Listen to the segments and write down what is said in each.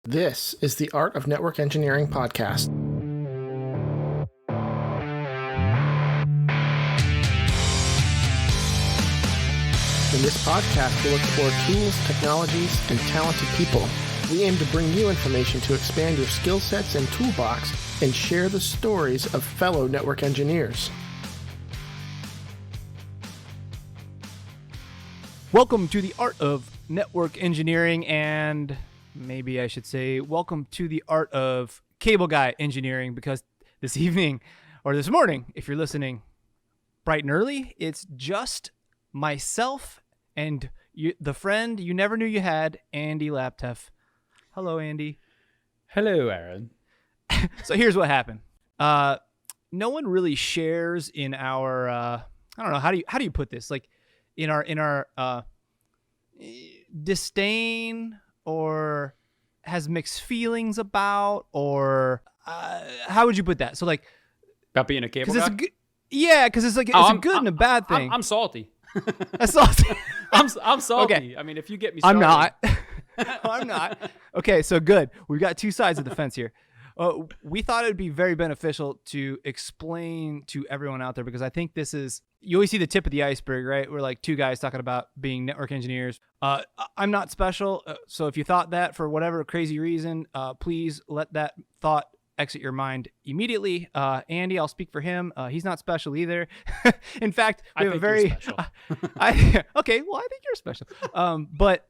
This is the Art of Network Engineering podcast. In this podcast, we'll explore tools, technologies, and talented people. We aim to bring you information to expand your skill sets and toolbox and share the stories of fellow network engineers. Welcome to the Art of Network Engineering, and maybe I should say welcome to the Art of Cable Guy Engineering, because this evening, or this morning, if you're listening bright and early, it's just myself and the friend you never knew you had, Andy Lapteff. Hello, Andy. Hello, Aaron. So here's what happened. No one really shares in our, I don't know, how do you put this? Like in our disdain, or has mixed feelings about, or how would you put that? So like about being a cable guy? Because it's like it's a good and a bad thing. I'm salty. That's salty. I'm salty. Okay. I mean, if you get me started. I'm not. I'm not. Okay, so good. We've got two sides of the fence here. We thought it would be very beneficial to explain to everyone out there, because I think this is, you always see the tip of the iceberg, right? We're like two guys talking about being network engineers. I'm not special. So if you thought that for whatever crazy reason, please let that thought exit your mind immediately. Andy, I'll speak for him. He's not special either. In fact, we have a very, special. Okay, well, I think you're special. But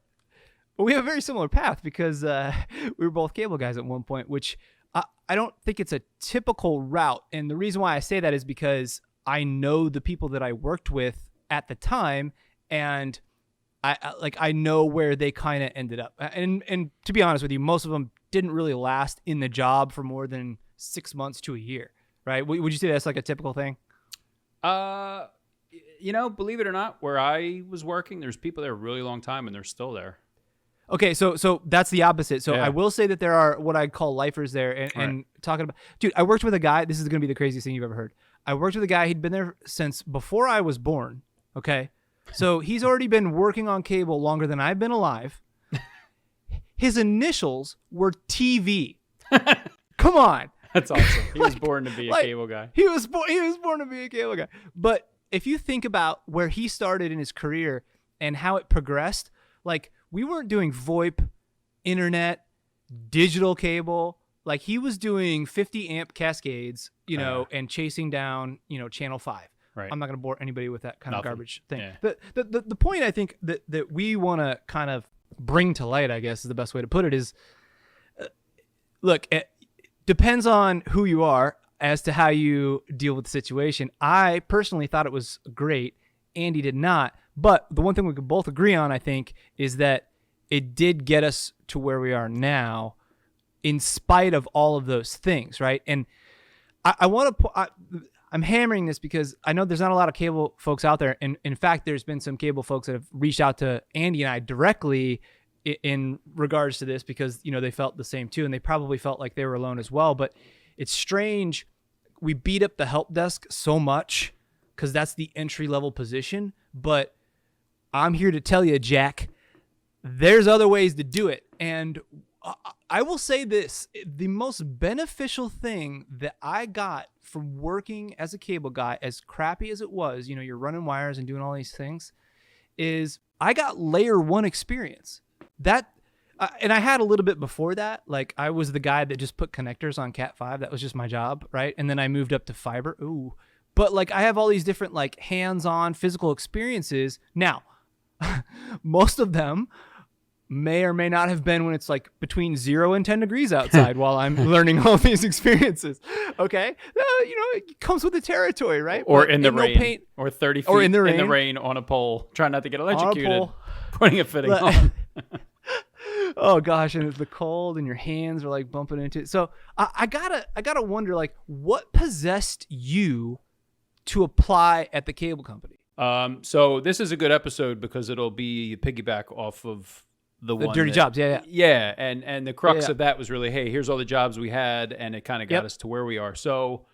we have a very similar path, because we were both cable guys at one point, which I don't think it's a typical route. And the reason why I say that is because I know the people that I worked with at the time, and I know where they kind of ended up. And to be honest with you, most of them didn't really last in the job for more than 6 months to a year, right? Would you say that's like a typical thing? Believe it or not, where I was working, there's people there a really long time and they're still there. Okay, so that's the opposite. So Yeah. I will say that there are what I call lifers there, and talking about, dude, I worked with a guy. This is going to be the craziest thing you've ever heard. I worked with a guy. He'd been there since before I was born. Okay, so he's already been working on cable longer than I've been alive. His initials were TV. Come on, That's awesome. He was born to be a cable guy. He was born to be a cable guy. But if you think about where he started in his career and how it progressed, like, we weren't doing VoIP, internet, digital cable. Like, he was doing 50 amp cascades, and chasing down, channel 5. Right. I'm not going to bore anybody with that kind of garbage thing. Yeah. The point I think that we want to kind of bring to light, I guess is the best way to put it, is, look, it depends on who you are as to how you deal with the situation. I personally thought it was great. Andy did not. But the one thing we could both agree on, I think, is that it did get us to where we are now, in spite of all of those things, right? And I want to, I'm hammering this because I know there's not a lot of cable folks out there. And in fact, there's been some cable folks that have reached out to Andy and I directly in regards to this, because, they felt the same too. And they probably felt like they were alone as well. But it's strange. We beat up the help desk so much because that's the entry level position. But I'm here to tell you, Jack, there's other ways to do it. And I will say this, the most beneficial thing that I got from working as a cable guy, as crappy as it was, you're running wires and doing all these things, is I got layer 1 experience. That, and I had a little bit before that. Like, I was the guy that just put connectors on Cat 5. That was just my job, right? And then I moved up to fiber. Ooh. But like, I have all these different like hands-on physical experiences. Now, most of them may or may not have been when it's like between 0 and 10 degrees outside while I'm learning all these experiences. Okay. It comes with the territory, right? Or but in the rain. No paint, or 30 feet or in the rain on a pole. Trying not to get electrocuted. Putting a fitting But- on. Oh gosh, and it's the cold and your hands are like bumping into it. So I gotta wonder, like, what possessed you to apply at the cable company? So this is a good episode because it'll be a piggyback off of the one dirty jobs. Yeah. Yeah, and the crux Yeah. of that was really, hey, here's all the jobs we had, and it kind of got us to where we are. So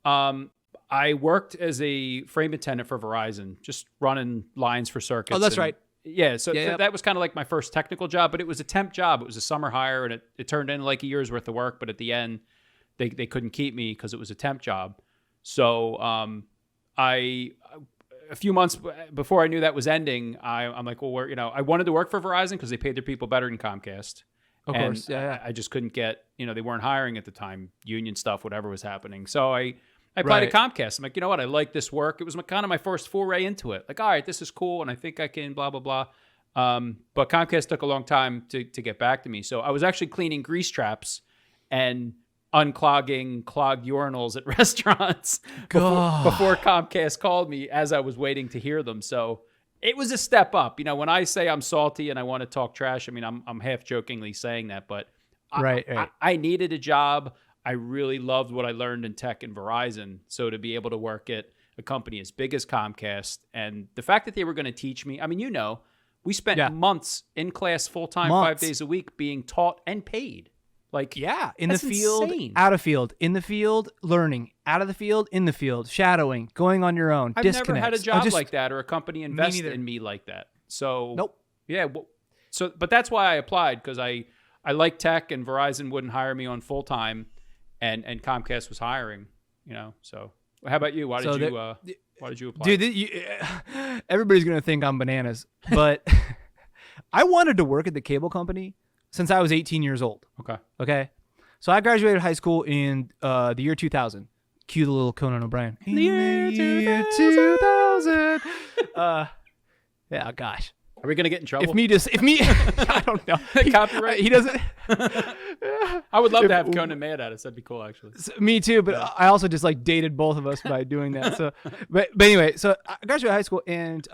I worked as a frame attendant for Verizon, just running lines for circuits. Oh, that's and, right. Yeah, so that was kind of like my first technical job, but it was a temp job. It was a summer hire, and it turned into like a year's worth of work. But at the end, they couldn't keep me because it was a temp job. So a few months before I knew that was ending, I'm like, well, I wanted to work for Verizon because they paid their people better than Comcast. Of course, yeah. I just couldn't get, they weren't hiring at the time, union stuff, whatever was happening. So I applied to Comcast. I'm like, you know what? I like this work. It was kind of my first foray into it. Like, all right, this is cool, and I think I can blah, blah, blah. But Comcast took a long time to get back to me. So I was actually cleaning grease traps and unclogging clogged urinals at restaurants before Comcast called me as I was waiting to hear them. So it was a step up. When I say I'm salty and I want to talk trash, I mean, I'm half jokingly saying that, but I needed a job. I really loved what I learned in tech and Verizon. So to be able to work at a company as big as Comcast, and the fact that they were going to teach me, I mean, we spent months in class full-time, 5 days a week being taught and paid. Like, in the field, insane. Out of field, in the field, learning, out of the field, in the field, shadowing, going on your own, I've never had a job like that or a company invest in me like that. So, nope. Yeah. But that's why I applied, because I like tech, and Verizon wouldn't hire me on full-time. And Comcast was hiring, So, how about you? Why did you apply? Dude, everybody's gonna think I'm bananas, but I wanted to work at the cable company since I was 18 years old. Okay. So I graduated high school in the year 2000. Cue the little Conan O'Brien. In the year 2000. Yeah, gosh. Are we gonna get in trouble? If me, I don't know. Copyright. He doesn't. I would love to have Conan mad at us. That'd be cool, actually. Me too, but I also just dated both of us by doing that. So, but anyway, so I graduated high school, and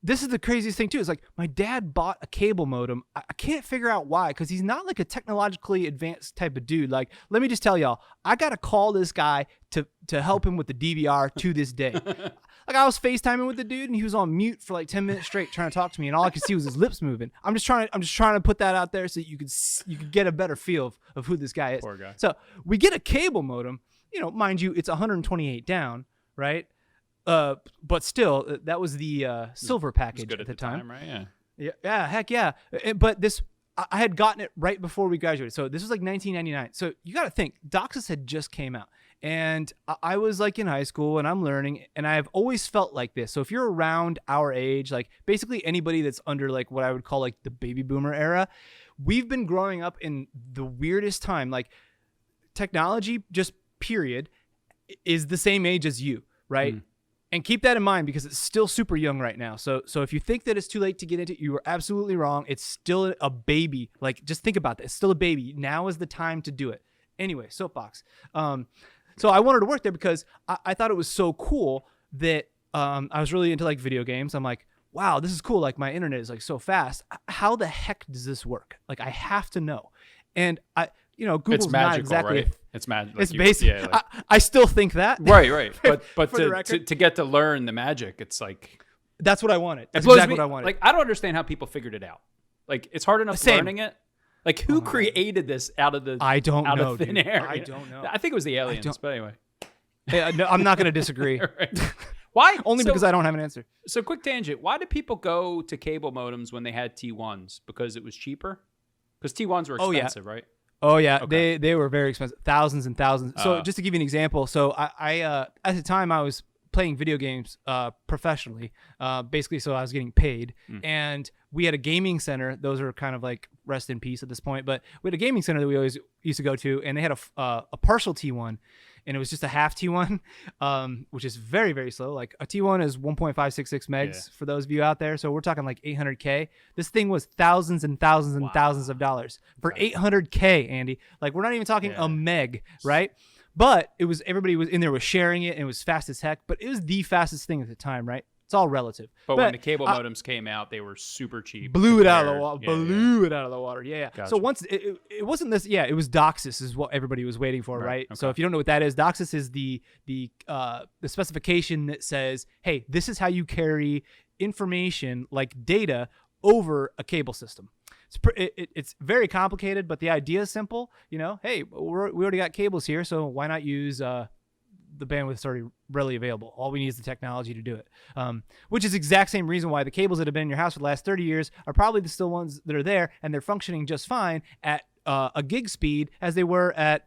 this is the craziest thing too. It's like my dad bought a cable modem. I can't figure out why, because he's not like a technologically advanced type of dude. Like, let me just tell y'all, I gotta call this guy to help him with the DVR to this day. Like, I was FaceTiming with the dude, and he was on mute for like 10 minutes straight trying to talk to me, and all I could see was his lips moving. I'm just trying to put that out there so you could get a better feel of who this guy is. Poor guy. So we get a cable modem. Mind you, it's 128 down, right? But still, that was the silver package at the time, right? Yeah, heck yeah. But I had gotten it right before we graduated, so this was like 1999. So you got to think, DOCSIS had just came out. And I was like in high school, and I'm learning, and I've always felt like this. So if you're around our age, like basically anybody that's under like what I would call like the baby boomer era, we've been growing up in the weirdest time. Like, technology, just period, is the same age as you, right? And keep that in mind, because it's still super young right now. So if you think that it's too late to get into it, you are absolutely wrong. It's still a baby. Like, just think about that. It's still a baby. Now is the time to do it. Anyway, soapbox. So I wanted to work there because I thought it was so cool that I was really into like video games. I'm like, wow, this is cool. Like, my internet is like so fast. How the heck does this work? Like, I have to know. And Google's it's magical, not exactly right? It's magic. It's basic. Yeah, like, I still think that. Right. But to get to learn the magic, it's like, that's what I wanted. That's exactly what I wanted. Like, I don't understand how people figured it out. Like, it's hard enough learning it. Like, who created this out of thin air? I don't know. I think it was the aliens, but anyway. No, I'm not going to disagree. Right. Why? Only because I don't have an answer. So, quick tangent. Why did people go to cable modems when they had T1s? Because it was cheaper? Because T1s were expensive, right? Oh, yeah. Okay. They were very expensive. Thousands and thousands. So, just to give you an example. So, I at the time, I was playing video games professionally, basically, so I was getting paid. And we had a gaming center. Those are kind of like rest in peace at this point. But we had a gaming center that we always used to go to, and they had a partial T1, and it was just a half T1, which is very, very slow. Like, a T1 is 1.566 megs for those of you out there. So we're talking like 800K. This thing was thousands and thousands and thousands of dollars for 800K, Andy. Like, we're not even talking a meg, right? But everybody was in there was sharing it, and it was fast as heck. But it was the fastest thing at the time, right? It's all relative. But when the cable modems came out, they were super cheap. Blew it out of the water. It out of the water. Yeah. Gotcha. So once it wasn't this. Yeah, it was DOCSIS is what everybody was waiting for, right? Okay. So if you don't know what that is, DOCSIS is the specification that says, hey, this is how you carry information like data over a cable system. It's very complicated, but the idea is simple. You know, hey, we already got cables here, so why not use the the bandwidth's already readily available. All we need is the technology to do it, which is the exact same reason why the cables that have been in your house for the last 30 years are probably the still ones that are there, and they're functioning just fine at a gig speed as they were at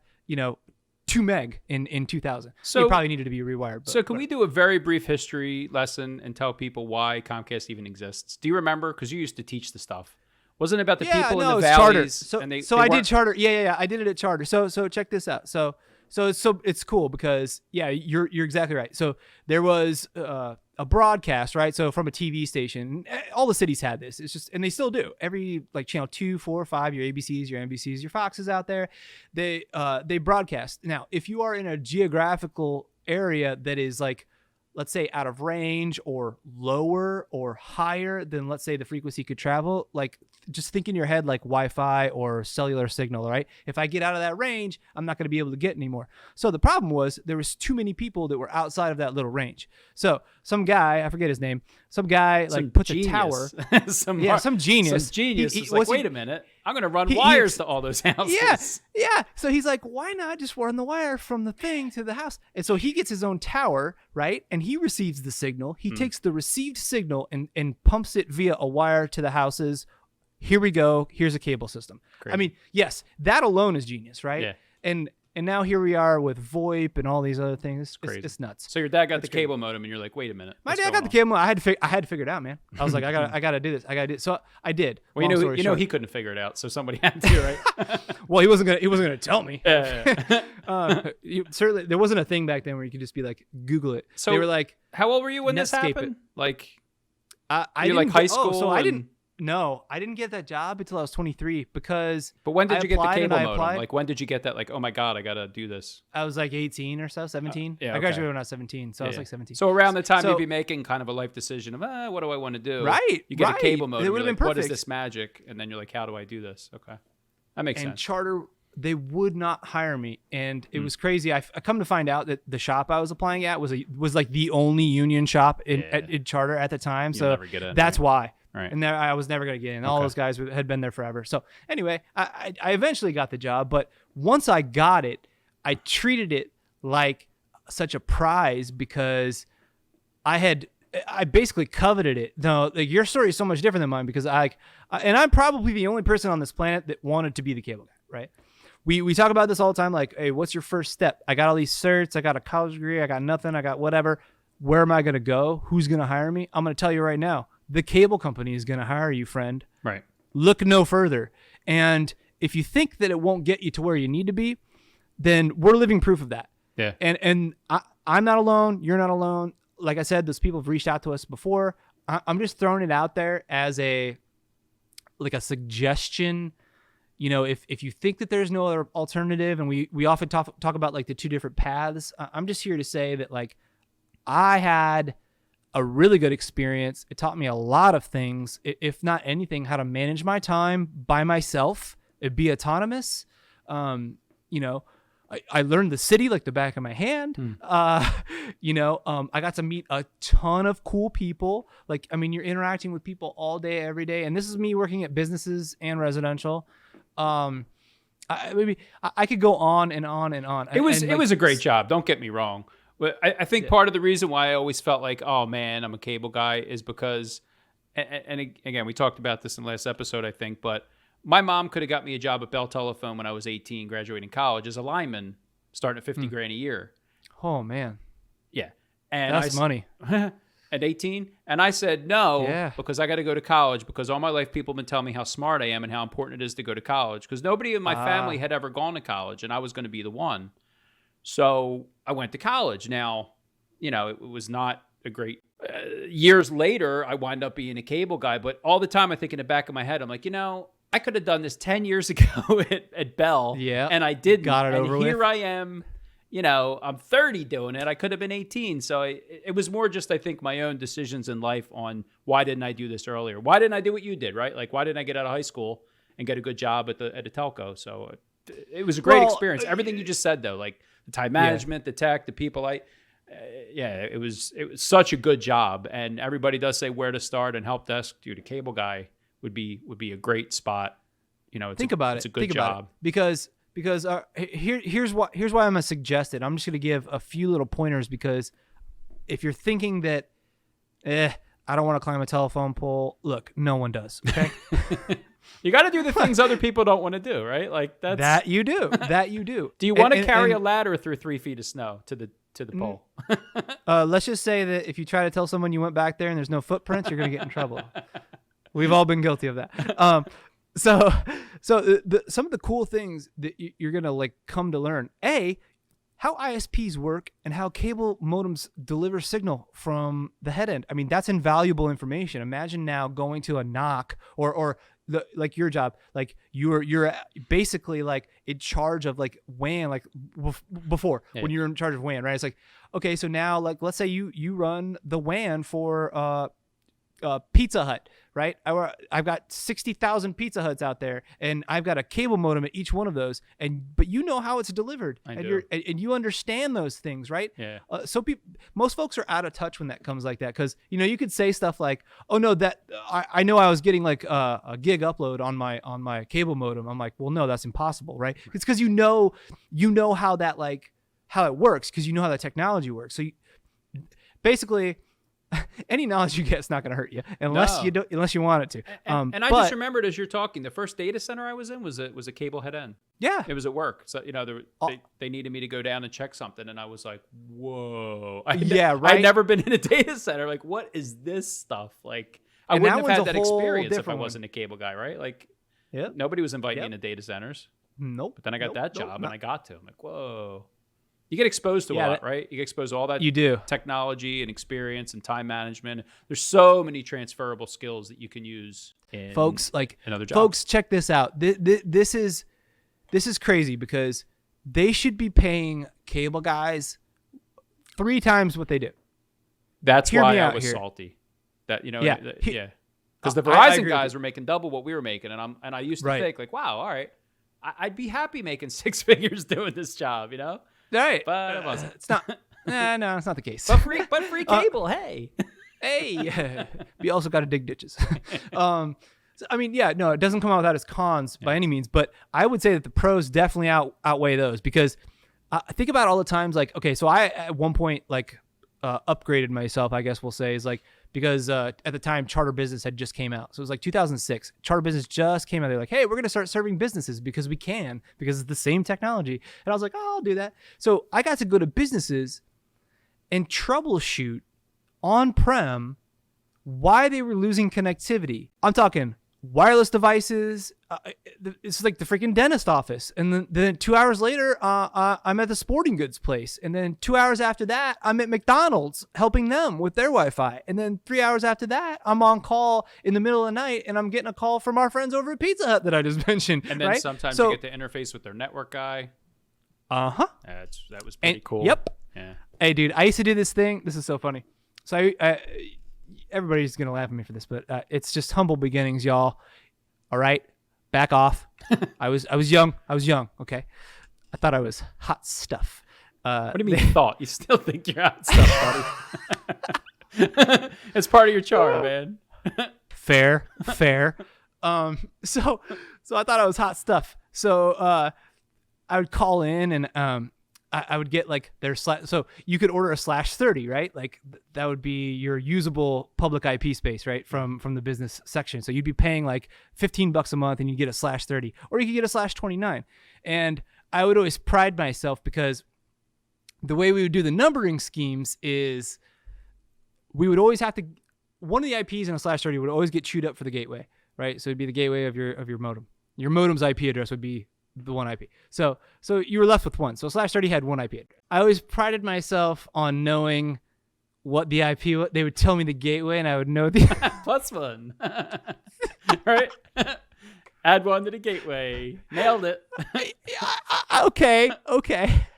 2 meg in 2000. So it probably needed to be rewired. So can we do a very brief history lesson and tell people why Comcast even exists? Do you remember? Because you used to teach the stuff. Wasn't it about the people in the valleys? Charter. So I did charter. Yeah. I did it at charter. So check this out. So it's cool because you're exactly right. So there was a broadcast, right? So from a TV station, all the cities had this. It's just, and they still do. Every like channel 2, 4, 5, your ABCs, your NBCs, your Foxes out there, they broadcast. Now, if you are in a geographical area that is like, let's say out of range or lower or higher than, let's say, the frequency could travel, like just think in your head like Wi-Fi or cellular signal, right? If I get out of that range, I'm not going to be able to get anymore. So the problem was there was too many people that were outside of that little range. So some guy, I forget his name, some guy like puts a tower. some genius. Some genius is like, wait a minute, I'm going to run wires to all those houses. Yeah. So he's like, why not just run the wire from the thing to the house? And so he gets his own tower, right? And he receives the signal. He takes the received signal and pumps it via a wire to the houses. Here we go. Here's a cable system. Great. I mean, yes, that alone is genius, right? Yeah. And now here we are with VoIP and all these other things. It's nuts. So your dad got the cable modem, and you're like, wait a minute. My dad got the cable modem. I had to figure it out, man. I was like, I gotta do this. I gotta do it. So I did. Well, you know, he couldn't figure it out, so somebody had to, right? Well, he wasn't gonna tell me. Certainly, there wasn't a thing back then where you could just be like, Google it. So they were like, how old were you when this happened? Like, you're like high school. So I didn't. No, I didn't get that job until I was 23 because. But when did you get the cable modem? Like, when did you get that? Like, oh my God, I gotta do this. I was like 18 or so, 17. I graduated when I was 17, so I was like 17. So around the time you'd be making kind of a life decision of, what do I want to do? Right. You get a cable modem. It would have been perfect. What is this magic? And then you're like, how do I do this? Okay, that makes sense. And Charter, they would not hire me, and it was crazy. I come to find out that the shop I was applying at was like the only union shop in Charter at the time. You'll so never get in, that's why. Right. And there, I was never going to get in. All those guys had been there forever. So anyway, I eventually got the job. But once I got it, I treated it like such a prize because I basically coveted it. No, like your story is so much different than mine because and I'm probably the only person on this planet that wanted to be the cable guy, right? We talk about this all the time. Like, hey, what's your first step? I got all these certs. I got a college degree. I got nothing. I got whatever. Where am I going to go? Who's going to hire me? I'm going to tell you right now. The cable company is going to hire you, friend. Right. Look no further. And if you think that it won't get you to where you need to be, then we're living proof of that. Yeah. And I'm not alone. You're not alone. Like I said, those people have reached out to us before. I'm just throwing it out there as a suggestion. You know, if you think that there's no other alternative, and we often talk about like the two different paths, I'm just here to say that like I had a really good experience. It taught me a lot of things, if not anything, how to manage my time by myself, be autonomous. I learned the city like the back of my hand. I got to meet a ton of cool people. Like, I mean, you're interacting with people all day, every day. And this is me working at businesses and residential. I could go on and on and on. It was a great job. Don't get me wrong. But I think part of the reason why I always felt like, oh man, I'm a cable guy is because, and again, we talked about this in the last episode, I think, but my mom could have got me a job at Bell Telephone when I was 18, graduating college as a lineman, starting at $50,000 a year. Oh man. Yeah. And that's money. At 18. And I said no, because I got to go to college, because all my life people have been telling me how smart I am and how important it is to go to college, because nobody in my family had ever gone to college, and I was going to be the one. So I went to college. Now, it was not a great years later, I wind up being a cable guy. But all the time I think in the back of my head, I'm like, I could have done this 10 years ago at Bell. Yeah. And I didn't. Got it over with. Here I am, I'm 30 doing it. I could have been 18. So it was more just, I think, my own decisions in life on why didn't I do this earlier? Why didn't I do what you did, right? Like, why didn't I get out of high school and get a good job at a telco? So it was a great experience. Everything you just said, though, like, the time management, the tech, the people. It was such a good job. And everybody does say where to start, and help desk, dude, a cable guy would be a great spot. Think about it. It's a good job. Because because here's why I'm gonna suggest it. I'm just gonna give a few little pointers, because if you're thinking that, I don't want to climb a telephone pole, look, no one does. Okay. You got to do the things other people don't want to do, right? Like that you do. Do you want to carry a ladder through 3 feet of snow to the pole? Let's just say that if you try to tell someone you went back there and there's no footprints, you're gonna get in trouble. We've all been guilty of that. So some of the cool things that you're gonna like come to learn: how ISPs work and how cable modems deliver signal from the head end. I mean, that's invaluable information. Imagine now going to a knock or like your job, like you're basically like in charge of like WAN, like before when you're in charge of WAN, right? It's like, okay, so now like let's say you run the WAN for Pizza Hut, right? I've got 60,000 Pizza Huts out there, and I've got a cable modem at each one of those. But you know how it's delivered, and you understand those things, right? Yeah. Most folks are out of touch when that comes like that, because you could say stuff like, "Oh no, that I know I was getting like a gig upload on my cable modem." I'm like, "Well, no, that's impossible, right?" It's because you know how that how it works, because you know how that technology works. So basically, any knowledge you get is not going to hurt you unless you want it to. And I just remembered as you're talking, the first data center I was in was a cable head end. Yeah, it was at work. So they needed me to go down and check something, and I was like, "Whoa!" I'd never been in a data center. Like, what is this stuff? Like, I wouldn't have had that experience if I wasn't a cable guy, right? Like, nobody was inviting me into data centers. Nope. But then I got that job, and I got to. I'm like, whoa. You get exposed to a lot, right? You get exposed to all that technology and experience and time management. There's so many transferable skills that you can use in another job. Folks, check this out. This is crazy, because they should be paying cable guys 3 times what they do. That's why I was salty. That because the Verizon guys were making double what we were making, and I used to think like, wow, all right, I'd be happy making 6 figures doing this job, Right, but it wasn't. It's not. No, it's not the case. But free cable. Hey. We also got to dig ditches. So, I mean, it doesn't come out without its cons by any means, but I would say that the pros definitely outweigh those, because I think about all the times, like, okay, so I at one point upgraded myself, I guess we'll say, is like, because at the time Charter Business had just came out. So it was like 2006. Charter Business just came out. They're like, hey, we're going to start serving businesses because it's the same technology. And I was like, oh, I'll do that. So I got to go to businesses and troubleshoot on-prem why they were losing connectivity. I'm talking wireless devices. It's like the freaking dentist office. And then 2 hours later, I'm at the sporting goods place. And then 2 hours after that, I'm at McDonald's helping them with their Wi-Fi. And then 3 hours after that, I'm on call in the middle of the night, and I'm getting a call from our friends over at Pizza Hut that I just mentioned. And then sometimes you get to interface with their network guy. That was pretty cool. Yep. Yeah. Hey, dude, I used to do this thing. This is so funny. So everybody's going to laugh at me for this, but it's just humble beginnings, y'all. All right? Back off. I was young. Okay? I thought I was hot stuff. What do you mean thought? You still think you're hot stuff, buddy. It's part of your charm, man. Fair. So I thought I was hot stuff. So I would call in, and I would get like their so you could order a /30, right? Like that would be your usable public IP space, right? From the business section. So you'd be paying like $15 a month, and you get a /30, or you could get a /29. And I would always pride myself, because the way we would do the numbering schemes is we would always have to, one of the IPs in a /30 would always get chewed up for the gateway, right? So it'd be the gateway of your modem. Your modem's IP address would be the one IP. So you were left with one. So /30 had one IP address. I always prided myself on knowing what the IP was. They would tell me the gateway, and I would know the +1. Right? Add 1 to the gateway. Nailed it. Okay.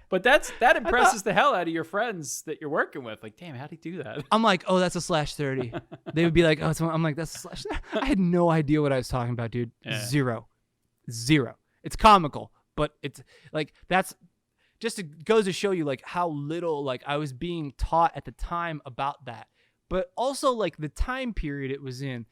But that impresses the hell out of your friends that you're working with. Like, damn, how'd he do that? I'm like, oh, that's a /30. They would be like, oh, I'm like, that's a /30. I had no idea what I was talking about, dude. Yeah. Zero. It's comical, but it's like, that's just, it goes to show you like how little like I was being taught at the time about that, but also like the time period it was in.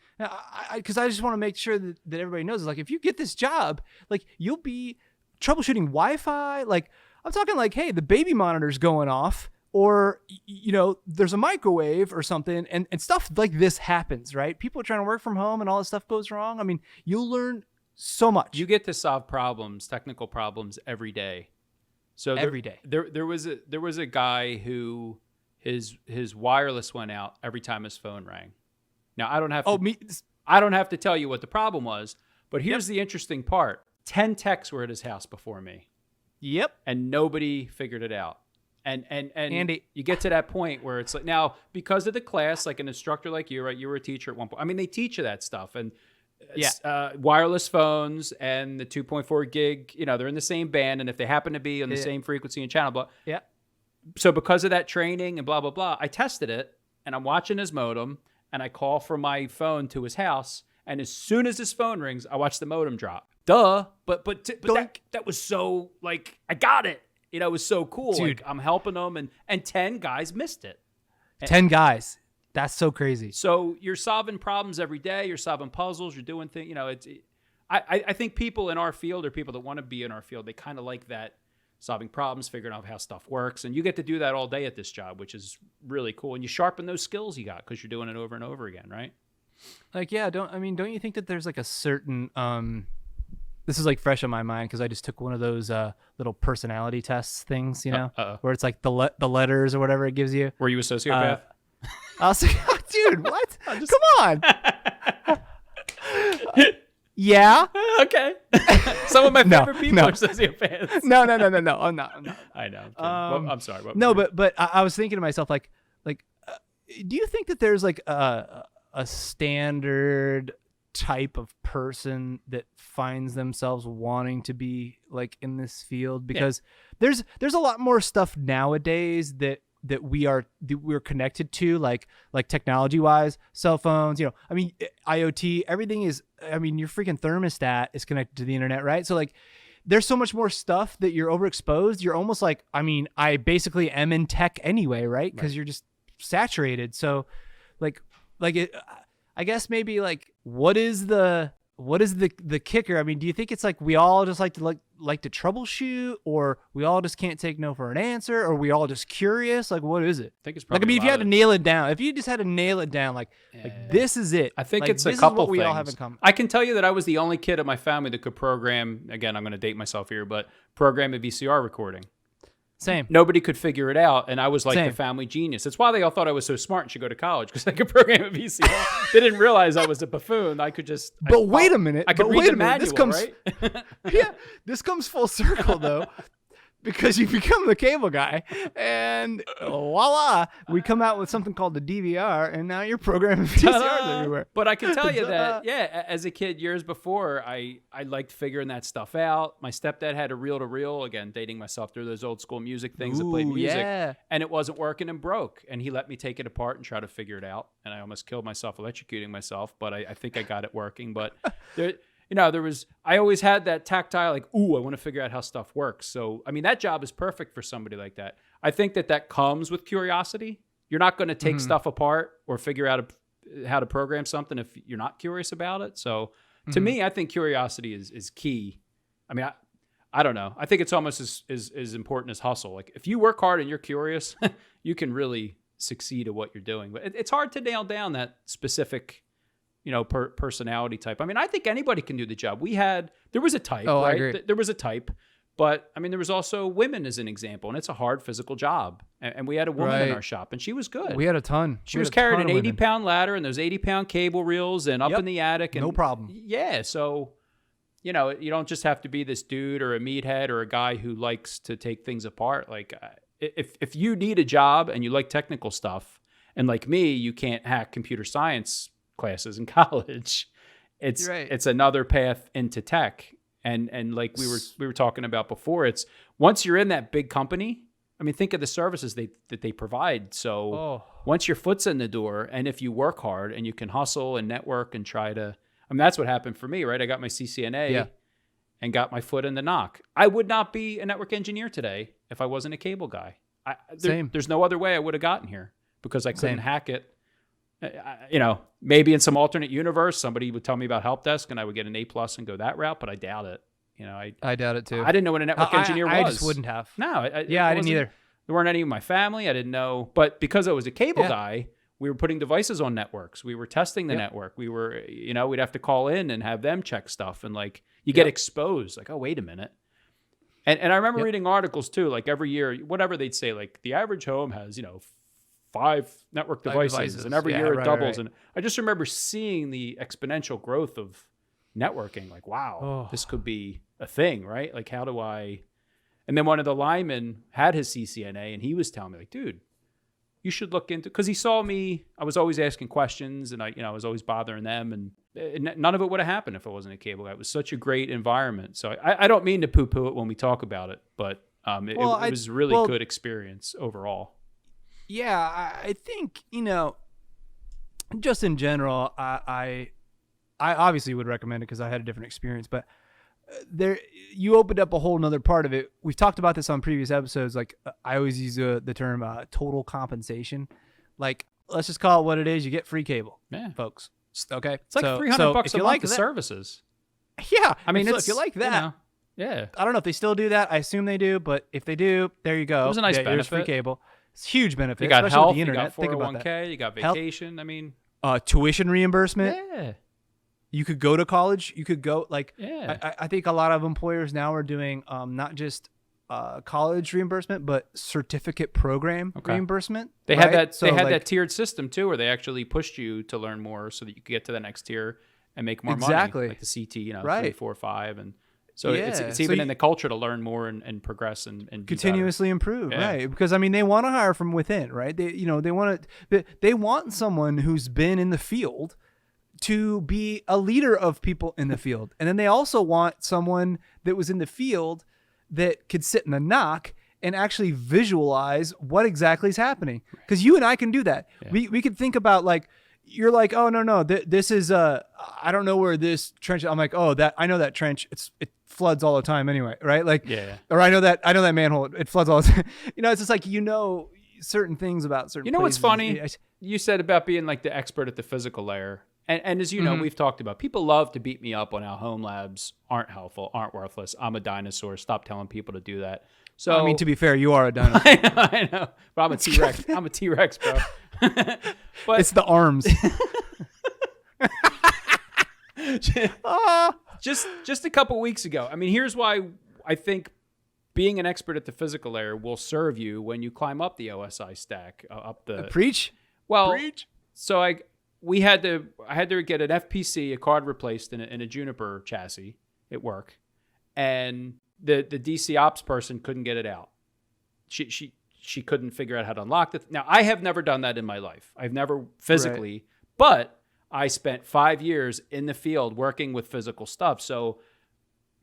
Because I just want to make sure that everybody knows, like, if you get this job, like, you'll be troubleshooting Wi-Fi. Like I'm talking like, hey, the baby monitor's going off, or there's a microwave or something, and stuff like this happens, right? People are trying to work from home, and all this stuff goes wrong. I mean, you'll learn so much. You get to solve problems, technical problems, every day. So every day. There was a guy who his wireless went out every time his phone rang. Now I don't have to tell you what the problem was, but here's the interesting part. 10 techs were at his house before me. Yep. And nobody figured it out. And Andy, you get to that point where it's like, now because of the class, like an instructor like you, right? You were a teacher at one point. I mean, they teach you that stuff, and wireless phones and the 2.4 gig, they're in the same band, and if they happen to be on the same frequency and channel, blah. Yeah. So because of that training and blah blah blah, I tested it, and I'm watching his modem, and I call from my phone to his house, and as soon as his phone rings, I watch the modem drop. Duh, but that was so, like, I got it. It was so cool. Dude. Like, I'm helping them, and 10 guys missed it. 10 guys. That's so crazy. So you're solving problems every day. You're solving puzzles. You're doing things. I think people in our field, or people that want to be in our field, they kind of like that, solving problems, figuring out how stuff works. And you get to do that all day at this job, which is really cool. And you sharpen those skills you got because you're doing it over and over again, right? Like, yeah, don't you think that there's like a certain this is like fresh on my mind because I just took one of those little personality tests things, where it's like the letters or whatever it gives you. Were you a sociopath? I was like, oh, dude, what? Come on. Yeah. Okay. Some of my favorite people are sociopaths. No. I'm not. I know. I'm sorry. But I was thinking to myself, like, do you think that there's like a standard type of person that finds themselves wanting to be like in this field? Because there's a lot more stuff nowadays that we're connected to, like technology wise, cell phones, I mean, IoT, everything is, I mean, your freaking thermostat is connected to the internet, right? So like there's so much more stuff that you're overexposed. You're almost like, I mean, I basically am in tech anyway, right? Because you're just saturated. So like it, I guess maybe like, what is the kicker? I mean, do you think it's like we all just like to troubleshoot, or we all just can't take no for an answer, or we all just curious? Like, what is it? I think it's probably like, I mean, if you had to nail it down, like this is it. I think like, it's a this couple is what things. We all have in common. I can tell you that I was the only kid in my family that could program. Again, I'm going to date myself here, but program a VCR recording. Same. Nobody could figure it out, and I was like Same. the family genius. That's why they all thought I was so smart and should go to college, because I could program a VCR. They didn't realize I was a buffoon. I could just. But wait a minute. I could read the manual, right? Yeah, this comes full circle though, because you become the cable guy, and voila, we come out with something called the DVR, and now you're programming VCRs everywhere. But I can tell you that, as a kid years before, I liked figuring that stuff out. My stepdad had a reel-to-reel, again, dating myself through those old school music things that played music, and it wasn't working and broke. And he let me take it apart and try to figure it out. And I almost killed myself electrocuting myself, but I think I got it working. But I always had that tactile, like, ooh, I want to figure out how stuff works. So, I mean, that job is perfect for somebody like that. I think that comes with curiosity. You're not going to take stuff apart or figure out how to program something if you're not curious about it. So, to me, I think curiosity is key. I mean, I don't know. I think it's almost as important as hustle. Like, if you work hard and you're curious, you can really succeed at what you're doing. But it's hard to nail down that specific personality type. I mean, I think anybody can do the job. There was a type, right? I agree. There was a type, but I mean, there was also women as an example, and it's a hard physical job. And we had a woman in our shop, and she was good. We had a ton. She was carrying an 80-pound ladder and those 80-pound cable reels and up in the attic. And, no problem. Yeah. So, you don't just have to be this dude or a meathead or a guy who likes to take things apart. Like, if you need a job and you like technical stuff, and like me, you can't hack computer science classes in college, it's another path into tech. And like we were talking about before, it's once you're in that big company, I mean, think of the services that they provide. So once your foot's in the door, and if you work hard and you can hustle and network and try to, I mean, that's what happened for me, right? I got my CCNA and got my foot in the knock. I would not be a network engineer today if I wasn't a cable guy. There's no other way I would have gotten here, because I couldn't hack it. Maybe in some alternate universe, somebody would tell me about help desk and I would get an A+ and go that route, but I doubt it. I doubt it too. I didn't know what a network engineer was. I just wouldn't have. No, I didn't either. There weren't any of my family. I didn't know, but because I was a cable guy, we were putting devices on networks. We were testing the network. We were, we'd have to call in and have them check stuff, and like you get exposed. Like, oh, wait a minute. And I remember reading articles too, like every year, whatever they'd say, like the average home has, 5 network devices, and every year it doubles. Right. And I just remember seeing the exponential growth of networking. Like, wow, this could be a thing, right? Like, how do I? And then one of the linemen had his CCNA, and he was telling me, like, dude, you should look into, because he saw me. I was always asking questions, and I was always bothering them, and none of it would have happened if I wasn't a cable guy. It was such a great environment. So I don't mean to poo-poo it when we talk about it, but it was a really good experience overall. Yeah, I think, just in general, I obviously would recommend it because I had a different experience, but you opened up a whole nother part of it. We've talked about this on previous episodes. Like, I always use the term total compensation. Like, let's just call it what it is. You get free cable, folks. Okay, it's like $300 a month of services. Yeah, I mean, if you like that, yeah. I don't know if they still do that. I assume they do, but if they do, there you go. It was a nice benefit. Here's free cable. It's a huge benefit. You got especially health. with the internet. You got 401k. Think about that. You got vacation. Health, I mean, tuition reimbursement. Yeah. You could go to college. You could go Yeah. I think a lot of employers now are doing not just college reimbursement, but certificate program reimbursement. They had that. So they had that tiered system too, where they actually pushed you to learn more so that you could get to the next tier and make more money. Like the CT, 3, 4, 5, and so it's even in the culture to learn more and progress and continuously improve, right? Because I mean, they want to hire from within, right? They want someone who's been in the field to be a leader of people in the field, and then they also want someone that was in the field that could sit in the knock and actually visualize what exactly is happening. Because you and I can do that. Yeah. We could think about, like, you're like, oh no, this is I don't know where this trench is. I'm like, oh, I know that trench. It floods all the time anyway, right? Like, or I know that manhole. It floods all the time. It's just like, certain things about certain. What's funny? You said about being like the expert at the physical layer. And as you know, we've talked about, people love to beat me up on how home labs aren't helpful, aren't worthless. I'm a dinosaur. Stop telling people to do that. So, I mean, to be fair, you are a dinosaur. I know. But I'm a T-Rex. I'm a T-Rex, bro. But it's the arms. Just a couple weeks ago. I mean, here's why I think being an expert at the physical layer will serve you when you climb up the OSI stack, up the... Preach? Well, Preach? So I had to get an FPC, a card replaced in a Juniper chassis at work, and the DC ops person couldn't get it out. She couldn't figure out how to unlock it. Now, I have never done that in my life. I've never physically, but I spent 5 years in the field working with physical stuff. So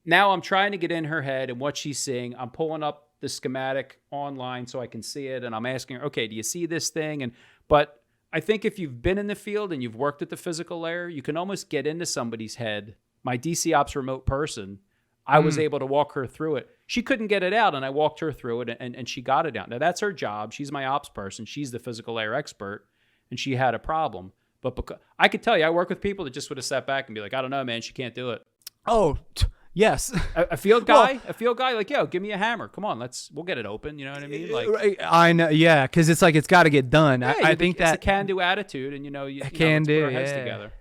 now I'm trying to get in her head and what she's seeing. I'm pulling up the schematic online so I can see it, and I'm asking her, okay, do you see this thing? But I think if you've been in the field and you've worked at the physical layer, you can almost get into somebody's head. My DC ops remote person, I was able to walk her through it. She couldn't get it out, and I walked her through it, and she got it out. Now, that's her job. She's my ops person. She's the physical layer expert, and she had a problem. But I could tell you, I work with people that just would have sat back and be like, I don't know, man, she can't do it. Oh, yes. A field guy, like, yo, give me a hammer. Come on, we'll get it open. You know what I mean? Like, I know, yeah, because it's like, it's got to get done. Yeah, I think it's a can-do attitude, and let's put our heads together.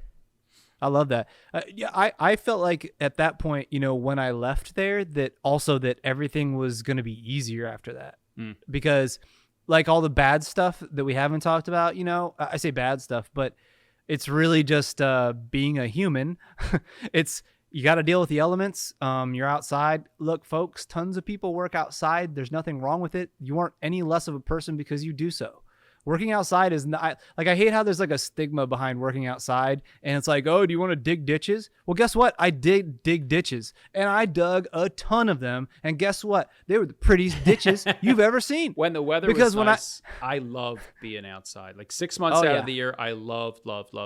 I love that. I felt like at that point, when I left there, that everything was going to be easier after that, because like all the bad stuff that we haven't talked about, I say bad stuff, but it's really just being a human. You got to deal with the elements. You're outside. Look, folks, tons of people work outside. There's nothing wrong with it. You aren't any less of a person because you do so. Working outside is not like, I hate how there's like a stigma behind working outside, and it's like, oh, do you want to dig ditches? Well, guess what? I did dig ditches, and I dug a ton of them. And guess what? They were the prettiest ditches you've ever seen. When the weather was nice, I love being outside. Like 6 months out of the year, I love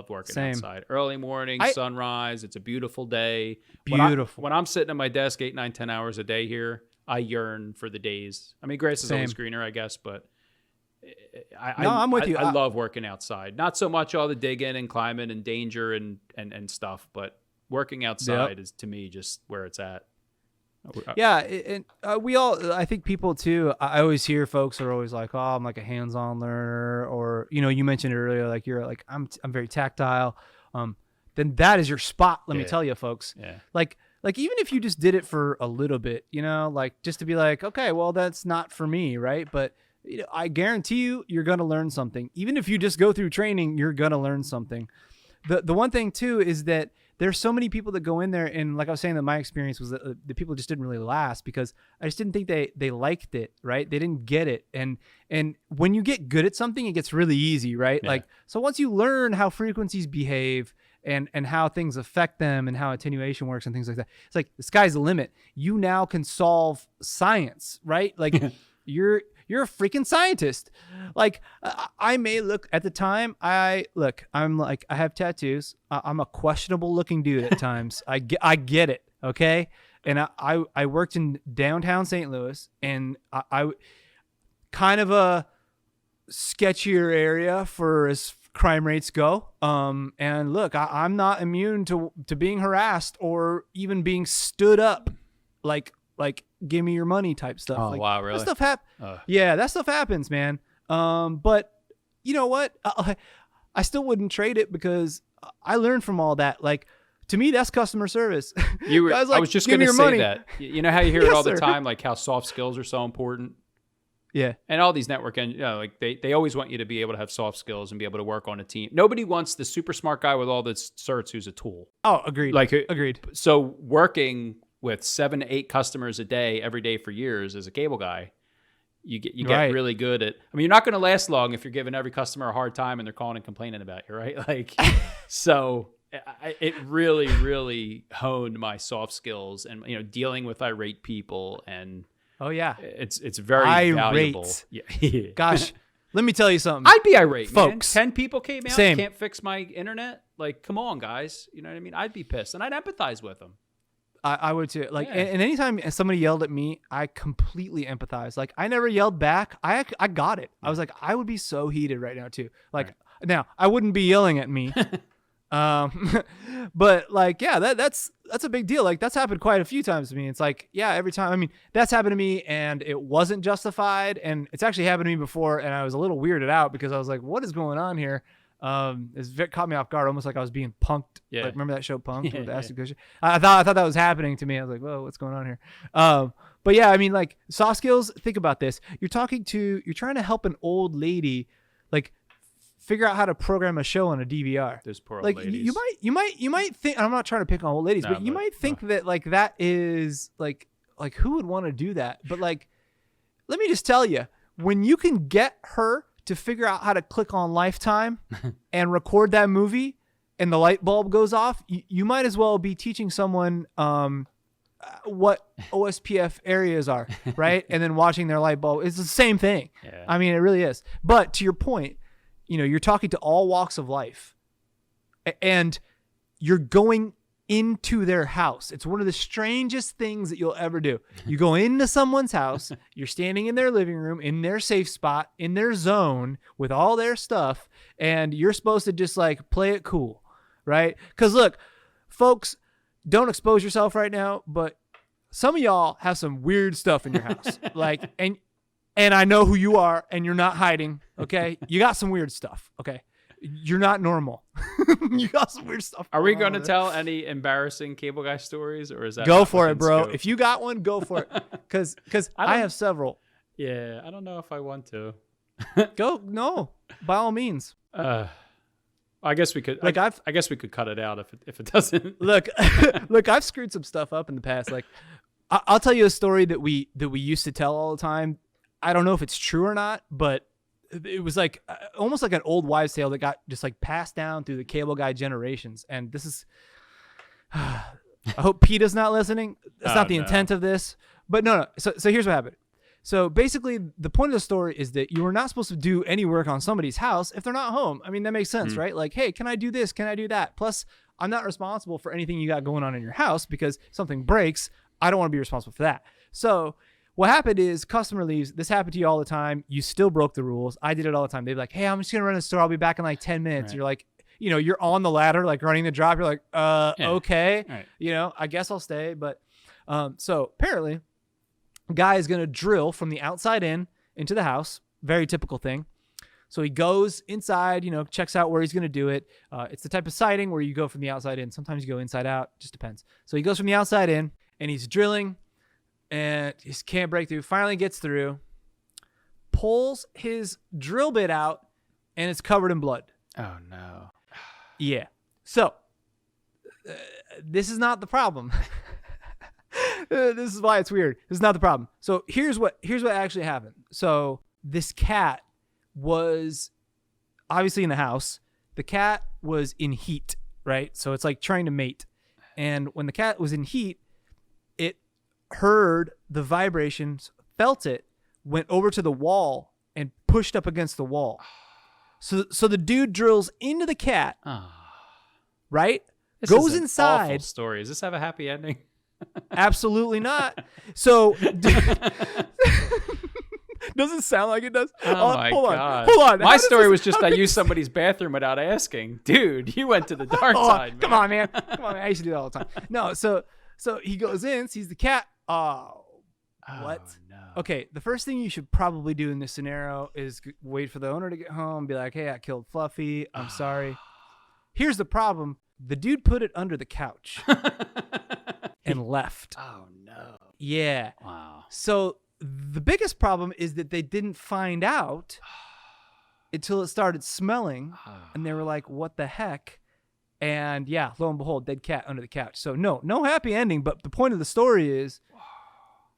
working outside. Early morning, sunrise. It's a beautiful day. Beautiful. When I'm sitting at my desk 8, 9, 10 hours a day here, I yearn for the days. I mean, grass is always greener, I guess, but I'm with you. I love working outside. Not so much all the digging and climbing and danger and stuff, but working outside is, to me, just where it's at. Yeah, and we all. I think people too. I always hear folks are always like, "Oh, I'm like a hands-on learner," or you mentioned it earlier, like you're like I'm very tactile. Then that is your spot. Let me tell you, folks. Yeah. Like even if you just did it for a little bit, like just to be like, okay, well that's not for me, right? But I guarantee you're gonna learn something. Even if you just go through training, you're gonna learn something. The one thing too is that there's so many people that go in there, and like I was saying, that my experience was that the people just didn't really last because I just didn't think they liked it, right? They didn't get it. And when you get good at something, it gets really easy, right? Yeah. Like, so once you learn how frequencies behave and how things affect them and how attenuation works and things like that, it's like the sky's the limit. You now can solve science, right? Like you're a freaking scientist. Like I may look at the time. I'm like, I have tattoos. I'm a questionable looking dude at times. I get it. Okay. And I worked in downtown St. Louis, and I kind of a sketchier area for as crime rates go. And look, I'm not immune to being harassed or even being stood up like give me your money type stuff. Oh, like, wow, really? That stuff Yeah, that stuff happens, man. But you know what? I still wouldn't trade it because I learned from all that. Like, to me, that's customer service. I was just going to say money. That. You know how you hear it Yes, all the sir. time, like how soft skills are so important? Yeah. And all these network, like they always want you to be able to have soft skills and be able to work on a team. Nobody wants the super smart guy with all the certs who's a tool. Oh, agreed. Agreed. So working with 7 to 8 customers a day, every day for years as a cable guy, you get Right. really good at. I mean, you're not going to last long if you're giving every customer a hard time and they're calling and complaining about you, right? Like, so it really, really honed my soft skills and dealing with irate people, and Oh yeah. it's very Irate. valuable. Yeah. Gosh, let me tell you something. I'd be irate, Folks. man. 10 people came out, Same. can't fix my internet. Like, come on, guys. You know what I mean? I'd be pissed, and I'd empathize with them. I would too. Like, Yeah. and anytime somebody yelled at me, I completely empathize. Like, I never yelled back. I got it. I was like, I would be so heated right now too. Like, now I wouldn't be yelling at me. But like, yeah, that's a big deal. Like, that's happened quite a few times to me. It's like, yeah, every time. I mean, that's happened to me, and it wasn't justified. And it's actually happened to me before, and I was a little weirded out because I was like, what is going on here? It caught me off guard, almost like I was being punked. Yeah. Like, remember that show Punked Yeah, with yeah. Ashton Kutcher? I thought that was happening to me. I was like, whoa, what's going on here? But yeah, I mean, like, soft skills. Think about this. You're trying to help an old lady, like, figure out how to program a show on a DVR. Those poor old Like, ladies. you might think. I'm not trying to pick on old ladies, No, but you but- might think that like that is like who would want to do that? But like, let me just tell you, when you can get her to figure out how to click on Lifetime and record that movie, and the light bulb goes off, you might as well be teaching someone what OSPF areas are, right? And then watching their light bulb. It's the same thing. Yeah. I mean, it really is. But to your point, you're talking to all walks of life, and you're going into their house. It's one of the strangest things that you'll ever do. You go into someone's house, you're standing in their living room, in their safe spot, in their zone with all their stuff, and you're supposed to just like play it cool, right? Because look, folks, don't expose yourself right now, but some of y'all have some weird stuff in your house. Like, and I know who you are, and you're not hiding, okay? You got some weird stuff, okay? You're not normal. You got some weird stuff. Are we going to tell any embarrassing cable guy stories, or is that Go not for it, within bro. scope? If you got one, go for it. Because I have several. Yeah, I don't know if I want to. No, by all means. I guess we could. Like, I guess we could cut it out if it doesn't. Look, I've screwed some stuff up in the past. Like, I'll tell you a story that we used to tell all the time. I don't know if it's true or not, but it was like almost like an old wives' tale that got just like passed down through the cable guy generations. And this is, I hope PETA's not listening. That's not the intent of this, but no. So here's what happened. So basically, the point of the story is that you are not supposed to do any work on somebody's house if they're not home. I mean, that makes sense, right? Like, hey, can I do this? Can I do that? Plus, I'm not responsible for anything you got going on in your house because if something breaks, I don't want to be responsible for that. So what happened is customer leaves. This happened to you all the time. You still broke the rules. I did it all the time. They'd be like, hey, I'm just going to run to the store. I'll be back in like 10 minutes. Right. You're like, you're on the ladder, like running the job. You're like, okay, Right. I guess I'll stay. But So apparently, a guy is going to drill from the outside in into the house. Very typical thing. So he goes inside, checks out where he's going to do it. It's the type of sighting where you go from the outside in. Sometimes you go inside out. Just depends. So he goes from the outside in, and he's drilling, and he can't break through. Finally gets through, pulls his drill bit out, and it's covered in blood. Oh, no. Yeah. So this is not the problem. This is why it's weird. This is not the problem. So here's what actually happened. So this cat was obviously in the house. The cat was in heat, right? So it's like trying to mate. And when the cat was in heat, it heard the vibrations, felt it, went over to the wall and pushed up against the wall. So the dude drills into the cat, right? This Goes is an inside. Awful story. Does this have a happy ending? Absolutely not. So doesn't sound like it does. Oh my hold God. Hold on. My story was just I used somebody's bathroom without asking. Dude, you went to the dark side, man. Come on, man. I used to do that all the time. No, so he goes in, sees the cat. Oh, what? Oh, no. Okay, the first thing you should probably do in this scenario is wait for the owner to get home, be like, hey, I killed Fluffy. I'm sorry. Here's the problem. The dude put it under the couch and left. Oh, no. Yeah. Wow. So the biggest problem is that they didn't find out until it started smelling, and they were like, what the heck? And yeah, lo and behold, dead cat under the couch. So no happy ending, but the point of the story is,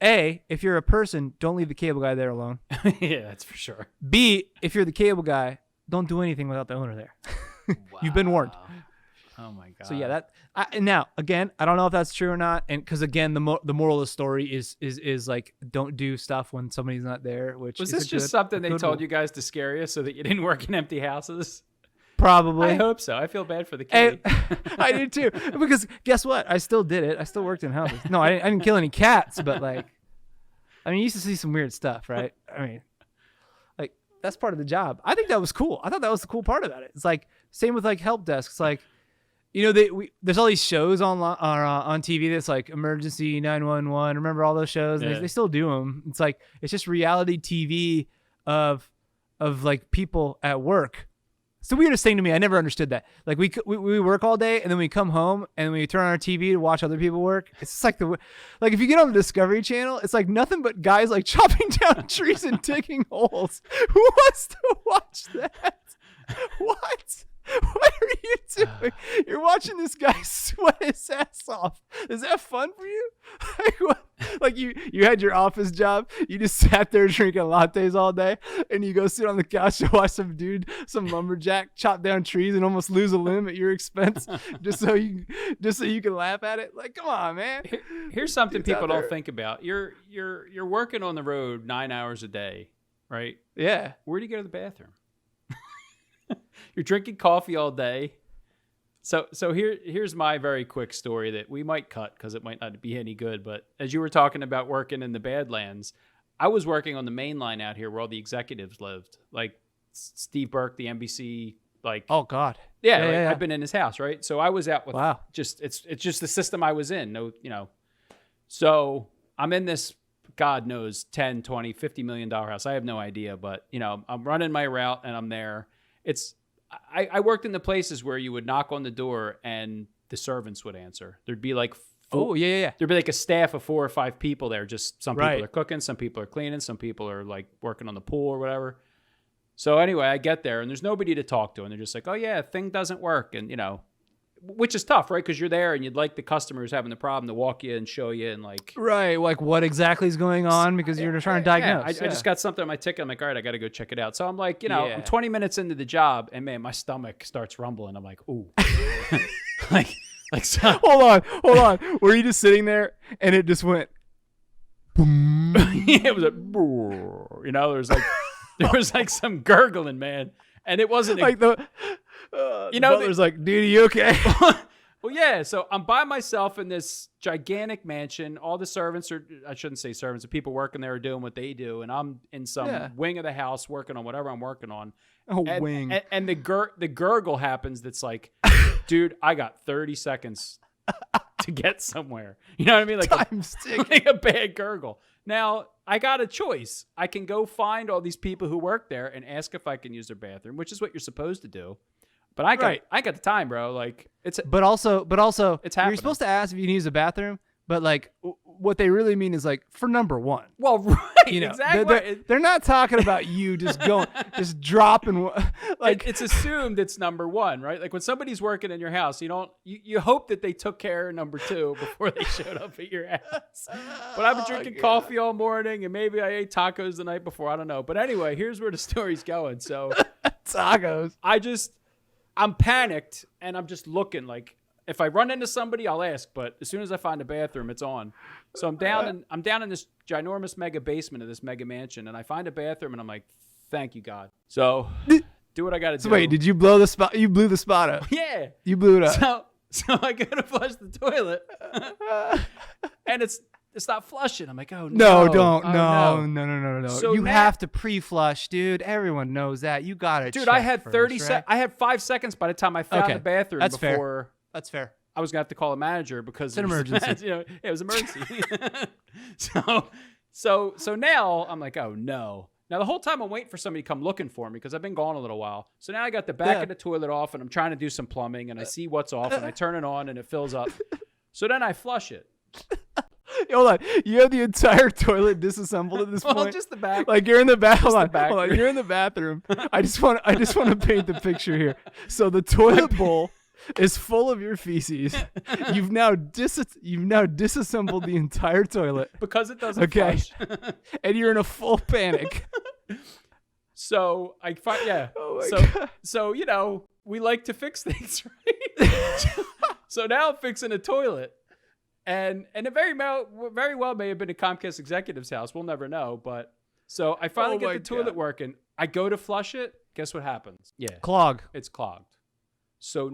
A, if you're a person, don't leave the cable guy there alone. Yeah, that's for sure. B, if you're the cable guy, don't do anything without the owner there. You've been warned. Oh my God. So yeah, now again, I don't know if that's true or not, and because again, the moral of the story is like, don't do stuff when somebody's not there. Which was is this just something they told you guys to scare you so that you didn't work in empty houses? Probably. I hope so. I feel bad for the kid. I do too, because guess what? I still did it. I still worked in houses. No, I didn't kill any cats, but like, I mean, you used to see some weird stuff, right? I mean, like that's part of the job. I think that was cool. I thought that was the cool part about it. It's like same with like help desks, like. There's all these shows on TV that's like Emergency 911. Remember all those shows? Yeah. They still do them. It's like it's just reality TV of like people at work. It's the weirdest thing to me. I never understood that. Like we work all day and then we come home and we turn on our TV to watch other people work. It's just like like if you get on the Discovery Channel, it's like nothing but guys like chopping down trees and digging holes. Who wants to watch that? What? What are you doing? You're watching this guy sweat his ass off. Is that fun for you? Like you had your office job. You just sat there drinking lattes all day, and you go sit on the couch to watch some lumberjack chop down trees and almost lose a limb at your expense, just so you can laugh at it. Like, come on, man. Here's something people don't think about. You're working on the road 9 hours a day, right? Yeah. Where do you go to the bathroom? You're drinking coffee all day. So here's my very quick story that we might cut because it might not be any good. But as you were talking about working in the Badlands, I was working on the main line out here where all the executives lived, like Steve Burke, the NBC. Like, oh God, yeah. I've been in his house, right? So I was out with it's just the system I was in. So I'm in this, God knows, 10, 20, $50 million house. I have no idea, but I'm running my route and I'm there. I worked in the places where you would knock on the door and the servants would answer. There'd be like there'd be like a staff of 4 or 5 people there. Just some people are cooking, some people are cleaning, some people are like working on the pool or whatever. So anyway, I get there and there's nobody to talk to, and they're just like, "Oh yeah, thing doesn't work," and which is tough, right? Because you're there and you'd like the customers having the problem to walk you and show you and like what exactly is going on because you're trying to diagnose. I just got something on my ticket. I'm like, all right, I got to go check it out. So I'm like, I'm 20 minutes into the job and man, my stomach starts rumbling. I'm like, ooh, like so. Hold on. Were you just sitting there and it just went? Boom. Yeah, it was there was like some gurgling, man, and it wasn't like the butler's like, dude, are you okay? Well, yeah. So I'm by myself in this gigantic mansion. All the servants I shouldn't say servants, the people working there are doing what they do. And I'm in some wing of the house working on whatever I'm working on. Wing. And the gurgle happens. That's like, dude, I got 30 seconds to get somewhere. You know what I mean? Like a bad gurgle. Now, I got a choice. I can go find all these people who work there and ask if I can use their bathroom, which is what you're supposed to do. But I got the time, bro. Like but also, it's happening. You're supposed to ask if you can use the bathroom, but like what they really mean is like for number one. Well, right, you know, exactly. They're not talking about you just going, just dropping. Like it's assumed it's number one, right? Like when somebody's working in your house, you hope that they took care of number two before they showed up at your house. But I've been drinking coffee all morning, and maybe I ate tacos the night before. I don't know. But anyway, here's where the story's going. So tacos. I'm panicked, and I'm just looking like. If I run into somebody, I'll ask. But as soon as I find a bathroom, it's on. So I'm down in this ginormous mega basement of this mega mansion, and I find a bathroom, and I'm like, "Thank you, God." So do what I got to do. So wait, did you blow the spot? You blew the spot up. Yeah, you blew it up. So I go to flush the toilet, and it's not flushing. I'm like, "Oh no, no, don't, oh, no." So you have to pre-flush, dude. Everyone knows that. You got it, dude. I had 30 seconds. I had 5 seconds by the time I found the bathroom. That's before. Fair. That's fair. I was gonna have to call a manager because it's an emergency. It was emergency. so now I'm like, oh no. Now the whole time I'm waiting for somebody to come looking for me because I've been gone a little while. So now I got the back of the toilet off and I'm trying to do some plumbing and I see what's off and I turn it on and it fills up. So then I flush it. Hold on, you have the entire toilet disassembled at this point. Well, just the back. Like you're in the bath. Hold on. You're in the bathroom. I just want to paint the picture here. So the toilet bowl is full of your feces. You've now disassembled the entire toilet because it doesn't flush. And you're in a full panic. So I find God. So we like to fix things, right? So now I'm fixing a toilet. And it very well may have been a Comcast executive's house. We'll never know. But so I finally get the toilet working. I go to flush it. Guess what happens? Yeah. Clog. It's clogged. So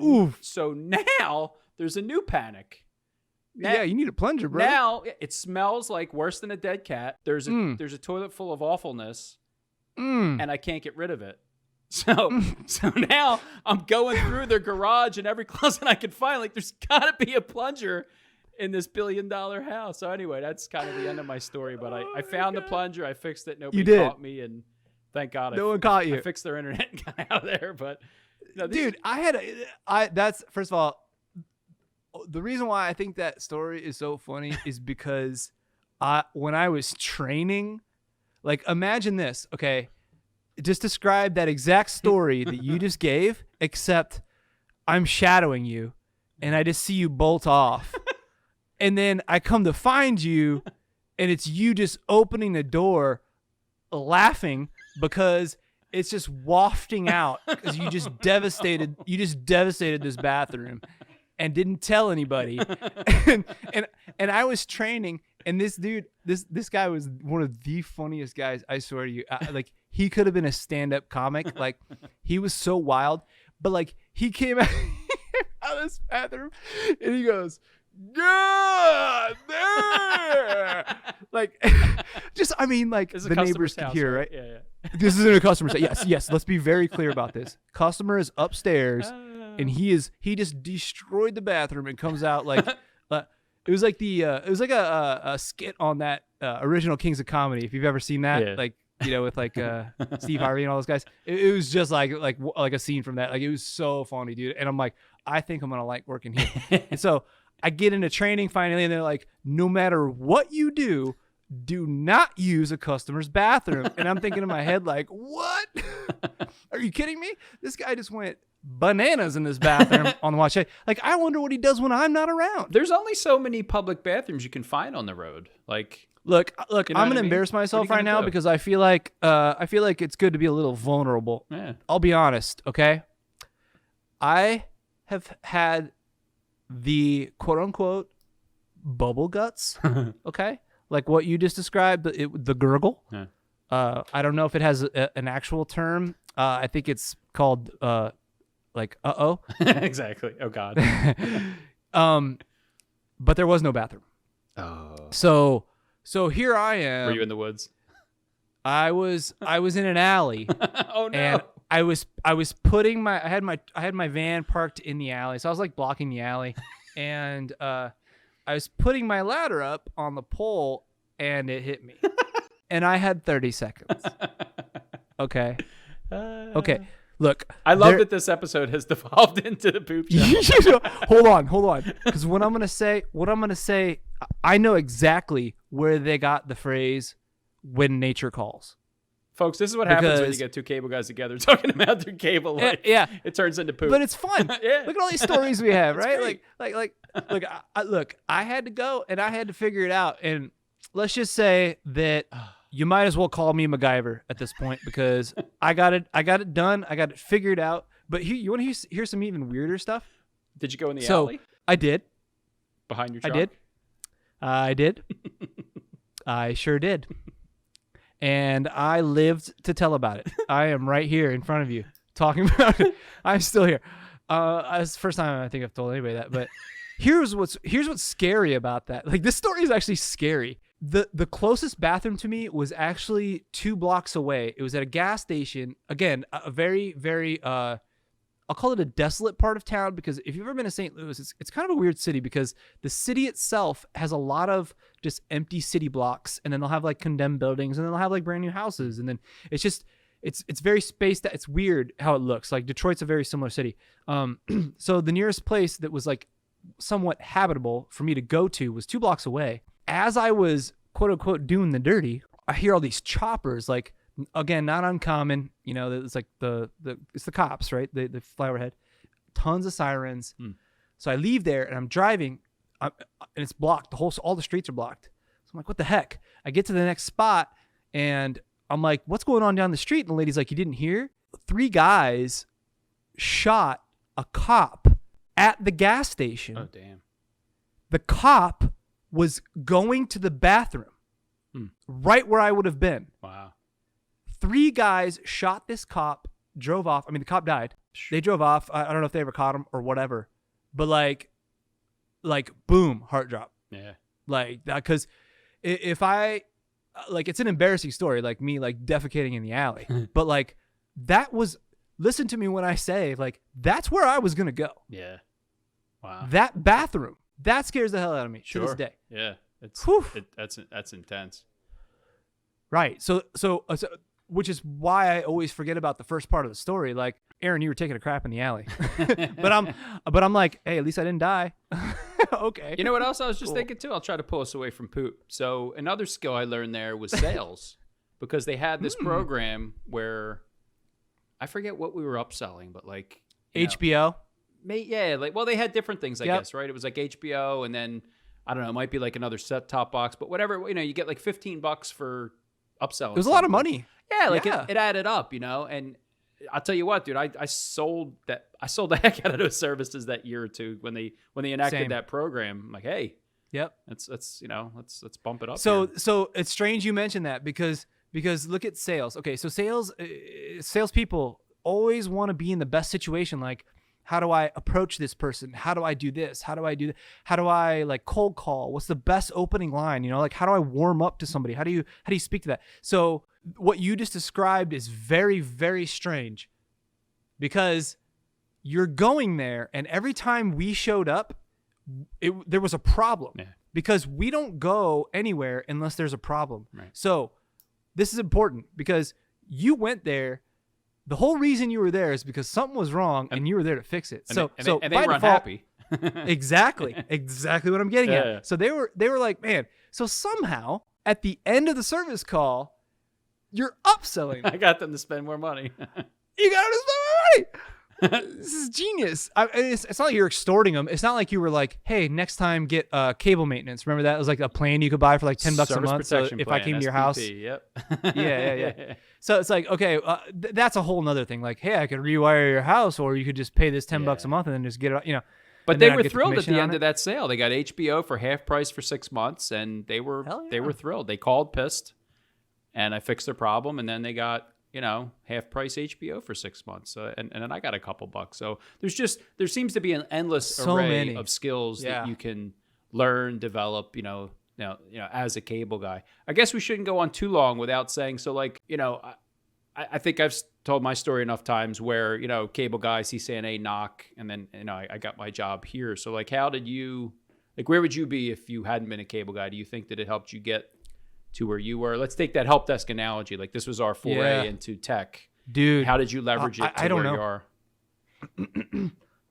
now there's a new panic. Now, you need a plunger, bro. Now it smells like worse than a dead cat. There's a toilet full of awfulness, and I can't get rid of it. So now I'm going through their garage and every closet I can find. Like there's got to be a plunger in this $1 billion house. So anyway, that's kind of the end of my story. But I found the plunger. I fixed it. Nobody caught me, and thank God no one caught you. I fixed their internet and got out of there. But dude, that's first of all, the reason why I think that story is so funny is because when I was training, like imagine this, okay? Just describe that exact story that you just gave, except I'm shadowing you and I just see you bolt off. And then I come to find you and it's you just opening the door laughing because it's just wafting out because you just devastated this bathroom and didn't tell anybody. and I was training, and this dude, this guy was one of the funniest guys, I swear to you. Like he could have been a stand-up comic. Like he was so wild, but like he came out of this bathroom and he goes, "God, there!" Like, just I mean, like the neighbors could hear, right? Yeah. This isn't a customer's house. Yes. Let's be very clear about this. Customer is upstairs, and he just destroyed the bathroom and comes out like it was like a skit on that original Kings of Comedy. If you've ever seen that, like with like Steve Harvey and all those guys, it was just like a scene from that. Like it was so funny, dude. And I'm like, I think I'm gonna like working here. And so I get into training finally, and they're like, no matter what you do not use a customer's bathroom. And I'm thinking in my head, like, what? Are you kidding me? This guy just went bananas in this bathroom on the watch. Like, I wonder what he does when I'm not around. There's only so many public bathrooms you can find on the road. Like, look, I'm gonna embarrass myself right now because I feel like it's good to be a little vulnerable. Yeah. I'll be honest, okay? I have had the quote unquote bubble guts, okay? Like what you just described, the gurgle. Yeah. I don't know if it has an actual term. I think it's called like uh-oh. Exactly. Oh God. But there was no bathroom. Oh. So here I am. Were you in the woods? I was in an alley. Oh no. And I was putting I had my van parked in the alley. So I was like blocking the alley and I was putting my ladder up on the pole and it hit me. And I had 30 seconds. Okay. Okay. Look. I love that this episode has devolved into the poop show. Hold on. Because what I'm going to say, I know exactly where they got the phrase "when nature calls." Folks, this is what happens when you get two cable guys together talking about their cable life. Yeah. It turns into poop. But it's fun. Yeah. Look at all these stories we have, right? Great. Look, I had to go and I had to figure it out. And let's just say that you might as well call me MacGyver at this point because I got it done. I got it figured out. But you want to hear some even weirder stuff? Did you go in the alley? I did. Behind your truck? I did. I sure did. And I lived to tell about it. I am right here in front of you talking about it. I'm still here. It's the first time I think I've told anybody that. But here's what's scary about that. Like, this story is actually scary. The closest bathroom to me was actually 2 blocks away. It was at a gas station. Again, a very, very I'll call it a desolate part of town, because if you've ever been to St. Louis, it's kind of a weird city because the city itself has a lot of just empty city blocks, and then they'll have like condemned buildings, and then they'll have like brand new houses, and then it's just it's very spaced out. It's weird how it looks. Like Detroit's a very similar city. So the nearest place that was like somewhat habitable for me to go to was 2 blocks away. As I was quote unquote doing the dirty, I hear all these choppers, like, again, not uncommon, you know, it's like it's the cops, right? They fly overhead, tons of sirens. So I leave there and I'm driving and it's blocked. All the streets are blocked. So I'm like, what the heck? I get to the next spot and I'm like, what's going on down the street? And the lady's like, you didn't hear? 3 guys shot a cop at the gas station. Oh, damn. The cop was going to the bathroom right where I would have been. Wow. 3 guys shot this cop, drove off. I mean, the cop died. They drove off. I don't know if they ever caught him or whatever. But like boom, heart drop. Yeah. Like that, because if I, like, it's an embarrassing story, like me like defecating in the alley. But like that was, listen to me when I say, like, that's where I was gonna go. Yeah. Wow. That bathroom, that scares the hell out of me to this day. Yeah. That's intense. Right. So which is why I always forget about the first part of the story. Like, Aaron, you were taking a crap in the alley, but I'm like, hey, at least I didn't die. Okay. You know what else I was just thinking too? I'll try to pull us away from poop. So another skill I learned there was sales, because they had this program where I forget what we were upselling, but like HBO. They had different things, I guess, right? It was like HBO, and then I don't know, it might be like another set-top box, but whatever, you get like $15 for upselling. It was a lot of money. Yeah, like it added up, and I'll tell you what, dude, I sold the heck out of those services that year or two when they enacted that program. I'm like, hey, let's bump it up. So it's strange you mentioned that because look at sales. Okay, so salespeople always want to be in the best situation. Like, how do I approach this person? How do I do this? How do I do that? How do I like cold call? What's the best opening line? Like, how do I warm up to somebody? How do you speak to that? So what you just described is very, very strange, because you're going there, and every time we showed up, there was a problem, because we don't go anywhere unless there's a problem. Right. So this is important, because you went there. The whole reason you were there is because something was wrong, and you were there to fix it. So they were default, unhappy. exactly what I'm getting at. Yeah. So they were like, man. So somehow at the end of the service call, you're upselling. I got them to spend more money. You got them to spend more money. This is genius. It's not like you're extorting them. It's not like you were like, hey, next time get cable maintenance. Remember that? It was like a plan you could buy for like $10 a month. So if I came to your house. Yep. Yeah. So it's like, okay, that's a whole nother thing. Like, hey, I could rewire your house, or you could just pay this $10 a month and then just get it, But they were thrilled at the end of that sale. They got HBO for half price for 6 months, and they were thrilled. They called pissed, and I fixed their problem, and then they got half price HBO for 6 months, and then I got a couple bucks. So there seems to be an endless array of skills that you can learn, develop, as a cable guy. I guess we shouldn't go on too long without saying, so like, I think I've told my story enough times where, cable guy, CCNA knock, and then, I got my job here. So like, how did you Like, where would you be if you hadn't been a cable guy? Do you think that it helped you get to where you were? Let's take that help desk analogy. Like, this was our foray into tech. Dude, how did you leverage it to where you are?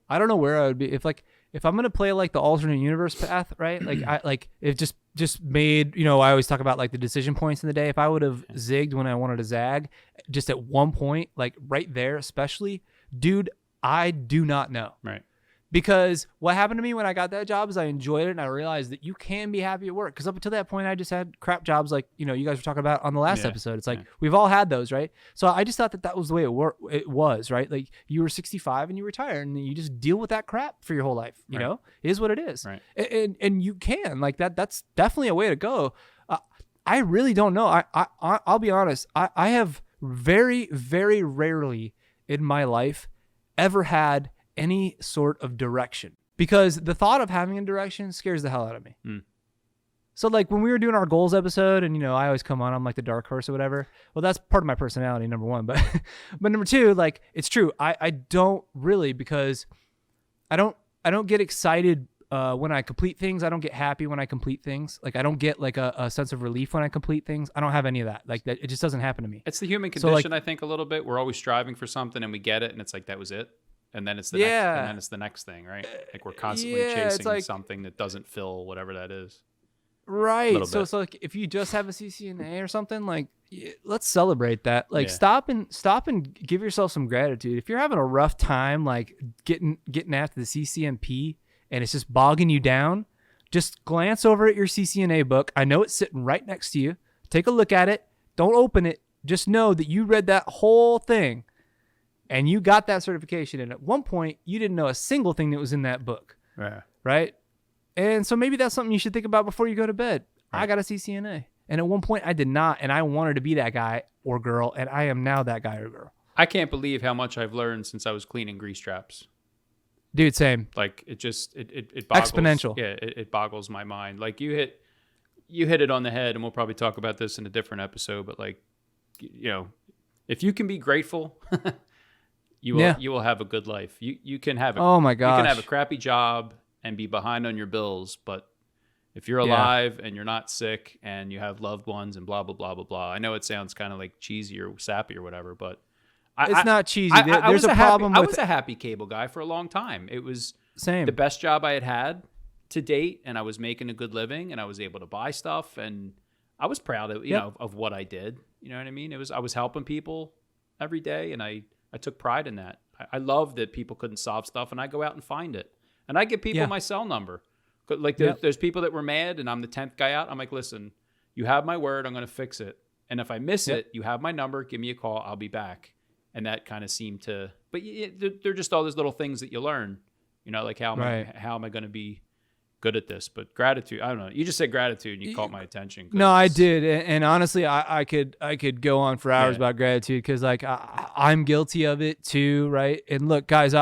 I don't know where I would be if I'm gonna play like the alternate universe path, right? Like it just made, I always talk about like the decision points in the day. If I would have zigged when I wanted to zag, just at one point, like right there, especially, dude, I do not know. Right. Because what happened to me when I got that job is I enjoyed it, and I realized that you can be happy at work. Because up until that point, I just had crap jobs like, you guys were talking about on the last episode. It's like, we've all had those, right? So I just thought that was the way it was, right? Like, you were 65 and you retire, and you just deal with that crap for your whole life, you know? It is what it is. Right. And you can. Like, that's definitely a way to go. I really don't know. I'll be honest. I have very, very rarely in my life ever had any sort of direction, because the thought of having a direction scares the hell out of me. So like when we were doing our goals episode, and I always come on, I'm like the dark horse or whatever. Well, that's part of my personality, number one, but number two, like, it's true. I don't really, because I don't get excited when I complete things. I don't get happy when I complete things. Like, I don't get like a sense of relief when I complete things. I don't have any of that. Like, that, it just doesn't happen to me. It's the human condition, I think, a little bit. We're always striving for something, and we get it, and it's like, that was it. And then it's the next, and then it's the next thing, right? Like, we're constantly chasing like, something that doesn't fill whatever that is. Right. So like, if you just have a CCNA or something, like, let's celebrate that. Like, stop and give yourself some gratitude. If you're having a rough time, like getting after the CCNP, and it's just bogging you down, just glance over at your CCNA book. I know it's sitting right next to you. Take a look at it. Don't open it. Just know that you read that whole thing, and you got that certification. And at one point, you didn't know a single thing that was in that book. Right? And so maybe that's something you should think about before you go to bed. I got a CCNA. And at one point, I did not. And I wanted to be that guy or girl. And I am now that guy or girl. I can't believe how much I've learned since I was cleaning grease traps. Dude, same. Like, it just, it boggles. Exponential. Yeah, it boggles my mind. Like, you hit it on the head, and we'll probably talk about this in a different episode. But, like, if you can be grateful... You will have a good life. You can have oh my gosh. You can have a crappy job and be behind on your bills, but if you're alive and you're not sick and you have loved ones and blah blah blah blah blah. I know it sounds kind of like cheesy or sappy or whatever, but it's not cheesy. There's a problem. I was a happy cable guy for a long time. It was the best job I had to date, and I was making a good living, and I was able to buy stuff, and I was proud of of what I did. You know what I mean? I was helping people every day, and I took pride in that. I love that people couldn't solve stuff, and I go out and find it. And I give people my cell number. Like, there's people that were mad, and I'm the 10th guy out. I'm like, listen, you have my word. I'm going to fix it. And if I miss it, you have my number. Give me a call. I'll be back. And that kind of seemed to... But they're just all those little things that you learn. Like, how am I going to be good at this? But gratitude, I don't know. You just said gratitude, and you caught my attention. No, I did. And honestly, I could go on for hours about gratitude, because like I'm guilty of it too, right? And look, guys,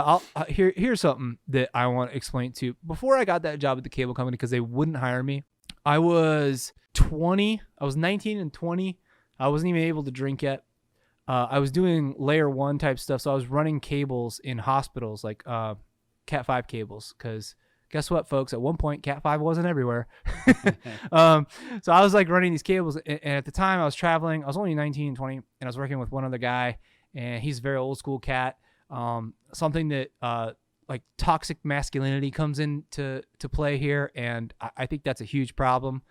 here's something that I want to explain to you. Before I got that job at the cable company, because they wouldn't hire me, I was 20. I was 19 and 20. I wasn't even able to drink yet. I was doing layer 1 type stuff, so I was running cables in hospitals, like Cat 5 cables, because guess what, folks? At one point, Cat 5 wasn't everywhere. So I was like running these cables. And at the time I was traveling, I was only 19 and 20, and I was working with one other guy, and he's a very old school cat. Something that like toxic masculinity comes into play here. And I think that's a huge problem,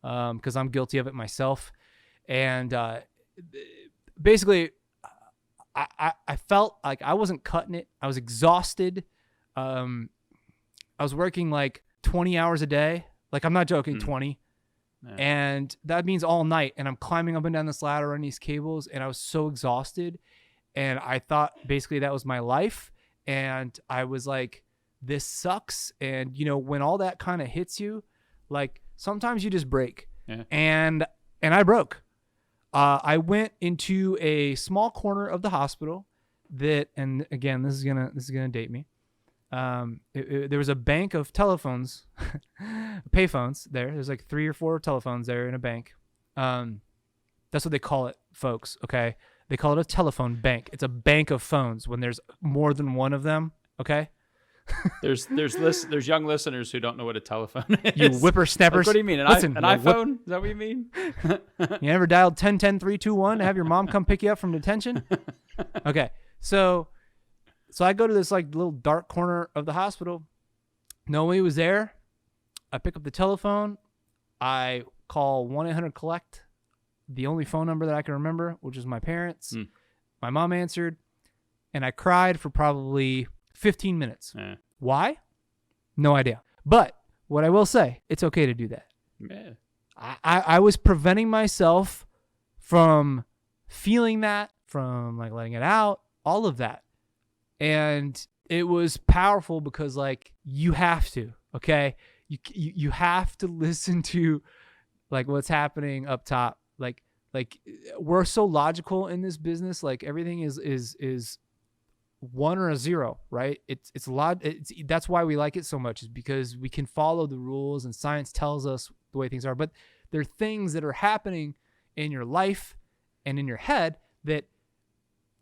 because I'm guilty of it myself. And basically, I felt like I wasn't cutting it. I was exhausted. I was working like 20 hours a day. Like, I'm not joking, 20. Yeah. And that means all night. And I'm climbing up and down this ladder on these cables, and I was so exhausted. And I thought basically that was my life. And I was like, this sucks. And, when all that kind of hits you, like, sometimes you just break. Yeah. And I broke. I went into a small corner of the hospital and again, this is gonna date me. There was a bank of telephones, payphones there. There's like 3 or 4 telephones there in a bank. That's what they call it, folks. Okay. They call it a telephone bank. It's a bank of phones when there's more than one of them. Okay. There's young listeners who don't know what a telephone is. You whippersnappers. Like, what do you mean? An iPhone? Is that what you mean? You ever dialed 10-10-3-2-1 to have your mom come pick you up from detention? Okay. So I go to this like little dark corner of the hospital. Nobody was there. I pick up the telephone. I call 1-800-COLLECT, the only phone number that I can remember, which is my parents. My mom answered, and I cried for probably 15 minutes. Why? No idea. But what I will say, it's okay to do that. Yeah. I was preventing myself from feeling that, from like letting it out, all of that. And it was powerful because like you have to, okay? You have to listen to like what's happening up top. Like we're so logical in this business. Like everything is 1 or a 0, right? It's a lot. That's why we like it so much, is because we can follow the rules and science tells us the way things are. But there are things that are happening in your life and in your head that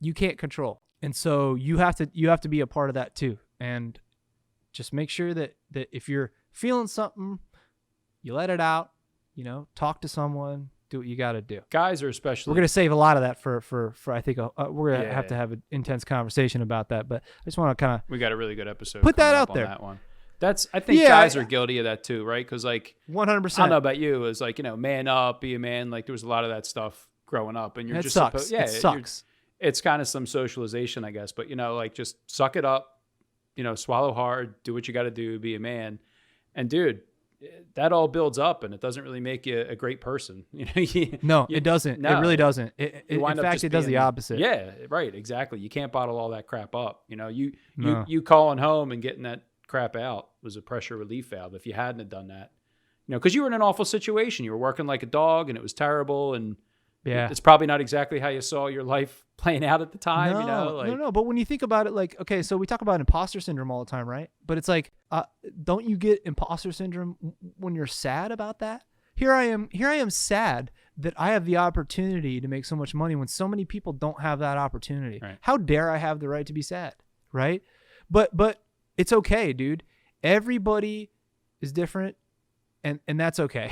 you can't control. And so you have to be a part of that too. And just make sure that if you're feeling something, you let it out, talk to someone, do what you got to do. Guys are especially. We're going to save a lot of that for I think we're going to have to have an intense conversation about that. But I just want to kind of. We got a really good episode. Put that out there. On that one. I think guys are guilty of that too, right? Because like 100%. I don't know about you. It's like, man up, be a man. Like there was a lot of that stuff growing up, and you're just supposed. Yeah, it sucks. It's kind of some socialization, I guess. But like just suck it up, swallow hard, do what you got to do, be a man, and dude, that all builds up, and it doesn't really make you a great person. No, it doesn't. No. It really doesn't. In fact, it does the opposite. Yeah, right. Exactly. You can't bottle all that crap up. You calling home and getting that crap out was a pressure relief valve. If you hadn't have done that, because you were in an awful situation. You were working like a dog, and it was terrible. And it's probably not exactly how you saw your life playing out at the time. No. But when you think about it, like, okay, so we talk about imposter syndrome all the time, right? But it's like, don't you get imposter syndrome when you're sad about that? Here I am sad that I have the opportunity to make so much money when so many people don't have that opportunity. Right. How dare I have the right to be sad, right? But it's okay, dude. Everybody is different, and that's okay.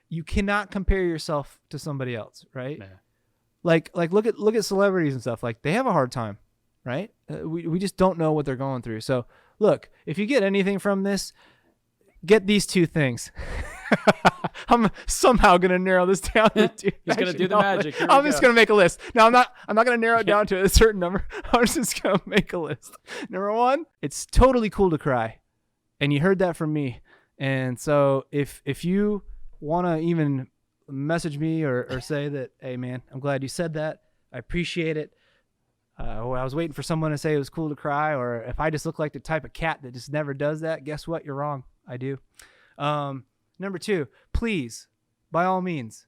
You cannot compare yourself to somebody else, right? Yeah. Like look at celebrities and stuff. Like they have a hard time, right? We just don't know what they're going through. So look, if you get anything from this, get these 2 things. I'm somehow gonna narrow this down to 2. He's gonna do the magic. I'm just gonna make a list. No, I'm not gonna narrow it down to a certain number. I'm just gonna make a list. Number 1, it's totally cool to cry, and you heard that from me. And so if you want to even message me or say that, hey man, I'm glad you said that, I appreciate it, or I was waiting for someone to say it was cool to cry, or if I just look like the type of cat that just never does that, guess what, you're wrong. I do. Number 2, please, by all means,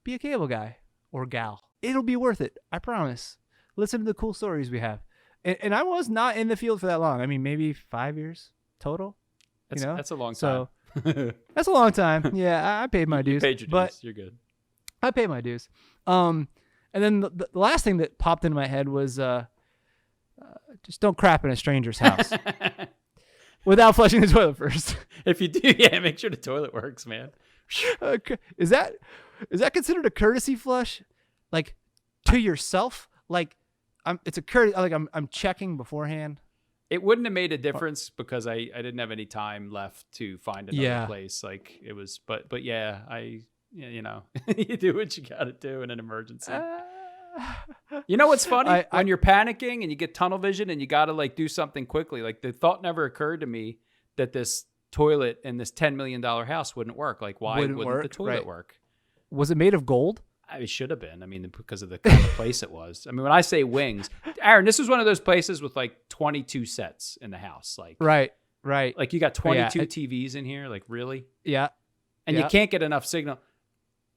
be a cable guy or gal. It'll be worth it, I promise. Listen to the cool stories we have. And I was not in the field for that long. I mean, maybe 5 years total. That's a long time. So that's a long time. Yeah, I paid my dues. You paid your dues. But you're good. I paid my dues. And then the last thing that popped into my head was just don't crap in a stranger's house without flushing the toilet first. If you do, make sure the toilet works, man. Is that considered a courtesy flush, like to yourself? Like it's a courtesy. Like I'm checking beforehand. It wouldn't have made a difference because I didn't have any time left to find another place. Like it was, but yeah, you do what you got to do in an emergency. You know what's funny? When you're panicking and you get tunnel vision and you got to like do something quickly, like the thought never occurred to me that this toilet in this $10 million house wouldn't work. Like why wouldn't the toilet work? Was it made of gold? It should have been. I mean, because of the kind of place it was. I mean, when I say wings, Aaron, this was one of those places with like 22 sets in the house. Like right. Like you got 22 TVs in here. Like really? Yeah. And you can't get enough signal.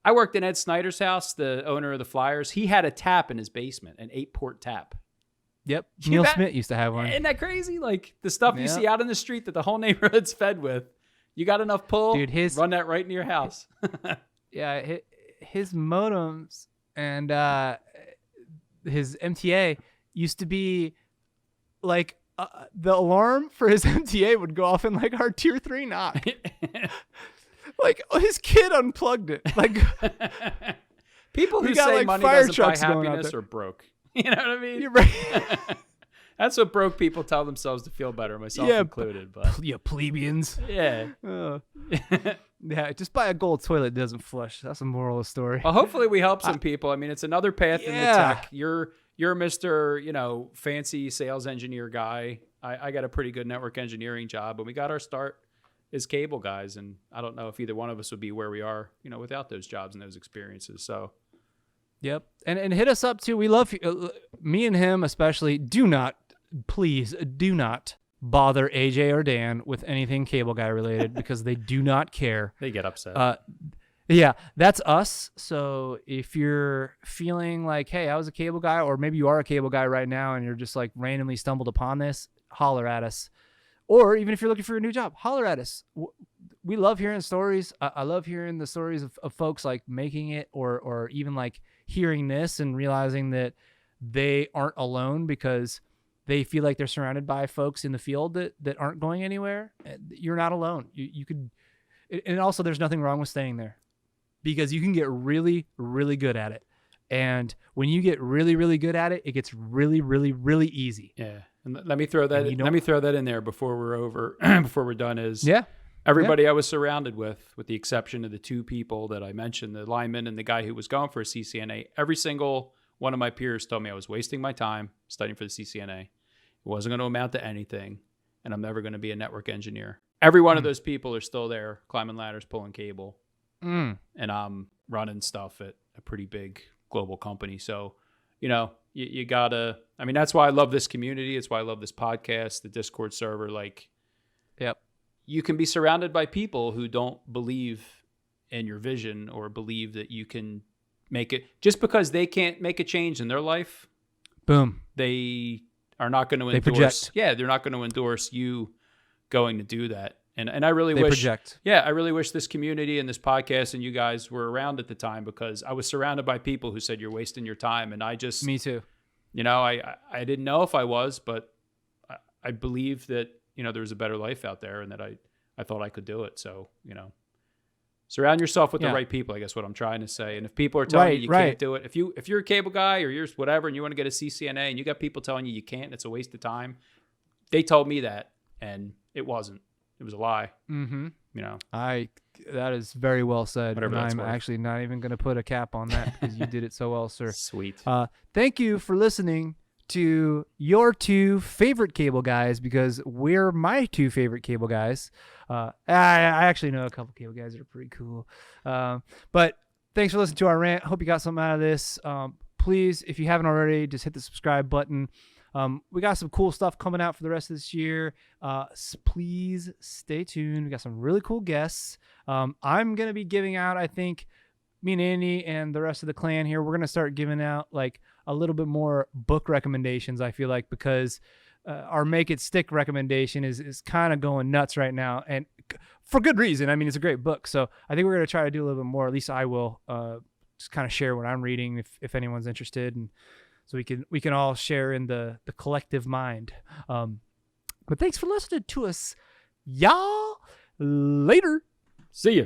I worked in Ed Snyder's house, the owner of the Flyers. He had a tap in his basement, an 8-port tap. Yep. Neil Smith used to have one. Isn't that crazy? Like the stuff you see out in the street that the whole neighborhood's fed with. You got enough pull, dude, run that right into your house. Yeah. His modems and his MTA used to be like the alarm for his MTA would go off in like our tier 3 knock. Like his kid unplugged it. Like people who got, say like, money fire doesn't buy trucks going out happiness there. are broke. You know what I mean? You're right. That's what broke people tell themselves to feel better, myself Yeah, included. But You plebeians. yeah. Yeah, just buy a gold toilet that doesn't flush. That's the moral of the story. Well, hopefully we help some people. I mean, it's another path in the Yeah. tech. You're Mr. Fancy sales engineer guy. I got a pretty good network engineering job, but we got our start as cable guys, and I don't know if either one of us would be where we are, without those jobs and those experiences. So, Yep. And hit us up too. We love me and him especially. Please do not bother AJ or Dan with anything cable guy related because they do not care. they get upset. Yeah, that's us. So if you're feeling like, hey, I was a cable guy, or maybe you are a cable guy right now and you're just like randomly stumbled upon this, holler at us. Or even if you're looking for a new job, holler at us. We love hearing stories. I love hearing the stories of folks like making it, or even like hearing this and realizing that they aren't alone because they feel like they're surrounded by folks in the field that aren't going anywhere. You're not alone. You could, and also there's nothing wrong with staying there because you can get really, really good at it. And when you get really, really good at it, it gets really, really, really easy. yeah. And let me throw that. Let me throw that in there before we're over. Before we're done. Everybody I was surrounded with the exception of the two people that I mentioned, the lineman and the guy who was going for a CCNA. Every single one of my peers told me I was wasting my time studying for the CCNA. It wasn't going to amount to anything, and I'm never going to be a network engineer. Every one of those people are still there, climbing ladders, pulling cable, and I'm running stuff at a pretty big global company. So, you gotta. I mean, that's why I love this community. It's why I love this podcast, the Discord server. Like, Yep. you can be surrounded by people who don't believe in your vision or believe that you can make it. Just because they can't make a change in their life, Boom. they are not going to endorse. project. Yeah, they're not going to endorse you going to do that. And I really They wish. project. Yeah, I really wish this community and this podcast and you guys were around at the time because I was surrounded by people who said you're wasting your time, and I just, Me too. I didn't know if I was, but I believe that there was a better life out there, and that I thought I could do it. So surround yourself with the right people. I guess what I'm trying to say. And if people are telling you can't do it, if you're a cable guy or you're whatever, and you want to get a CCNA, and you got people telling you can't, it's a waste of time. They told me that, and it wasn't. It was a lie. Mm-hmm. That is very well said. Whatever And that's I'm worth. actually not even going to put a cap on that because you did it so well, sir. Sweet. Thank you for listening to your two favorite cable guys, because we're my two favorite cable guys. I actually know a couple cable guys that are pretty cool. But thanks for listening to our rant. Hope you got something out of this. Please, if you haven't already, just hit the subscribe button. We got some cool stuff coming out for the rest of this year. Please stay tuned. We got some really cool guests. I'm going to be giving out, I think, me and Andy and the rest of the clan here, we're going to start giving out like a little bit more book recommendations, I feel like, because our Make It Stick recommendation is kind of going nuts right now, and for good reason. I mean, it's a great book. So I think we're going to try to do a little bit more. At least I will just kind of share what I'm reading if anyone's interested. And so we can all share in the collective mind. But thanks for listening to us, y'all. Later. See ya.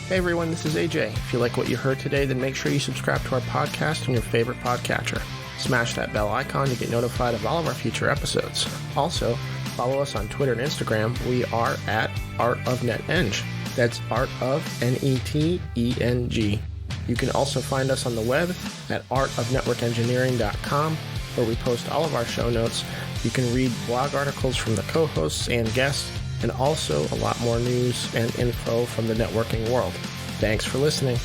Hey everyone, this is AJ. If you like what you heard today, then make sure you subscribe to our podcast on your favorite podcatcher. Smash that bell icon to get notified of all of our future episodes. Also, follow us on Twitter and Instagram. We are at Art of NetEng. That's Art of NETENG. You can also find us on the web at artofnetworkengineering.com, where we post all of our show notes. You can read blog articles from the co-hosts and guests, and also a lot more news and info from the networking world. Thanks for listening.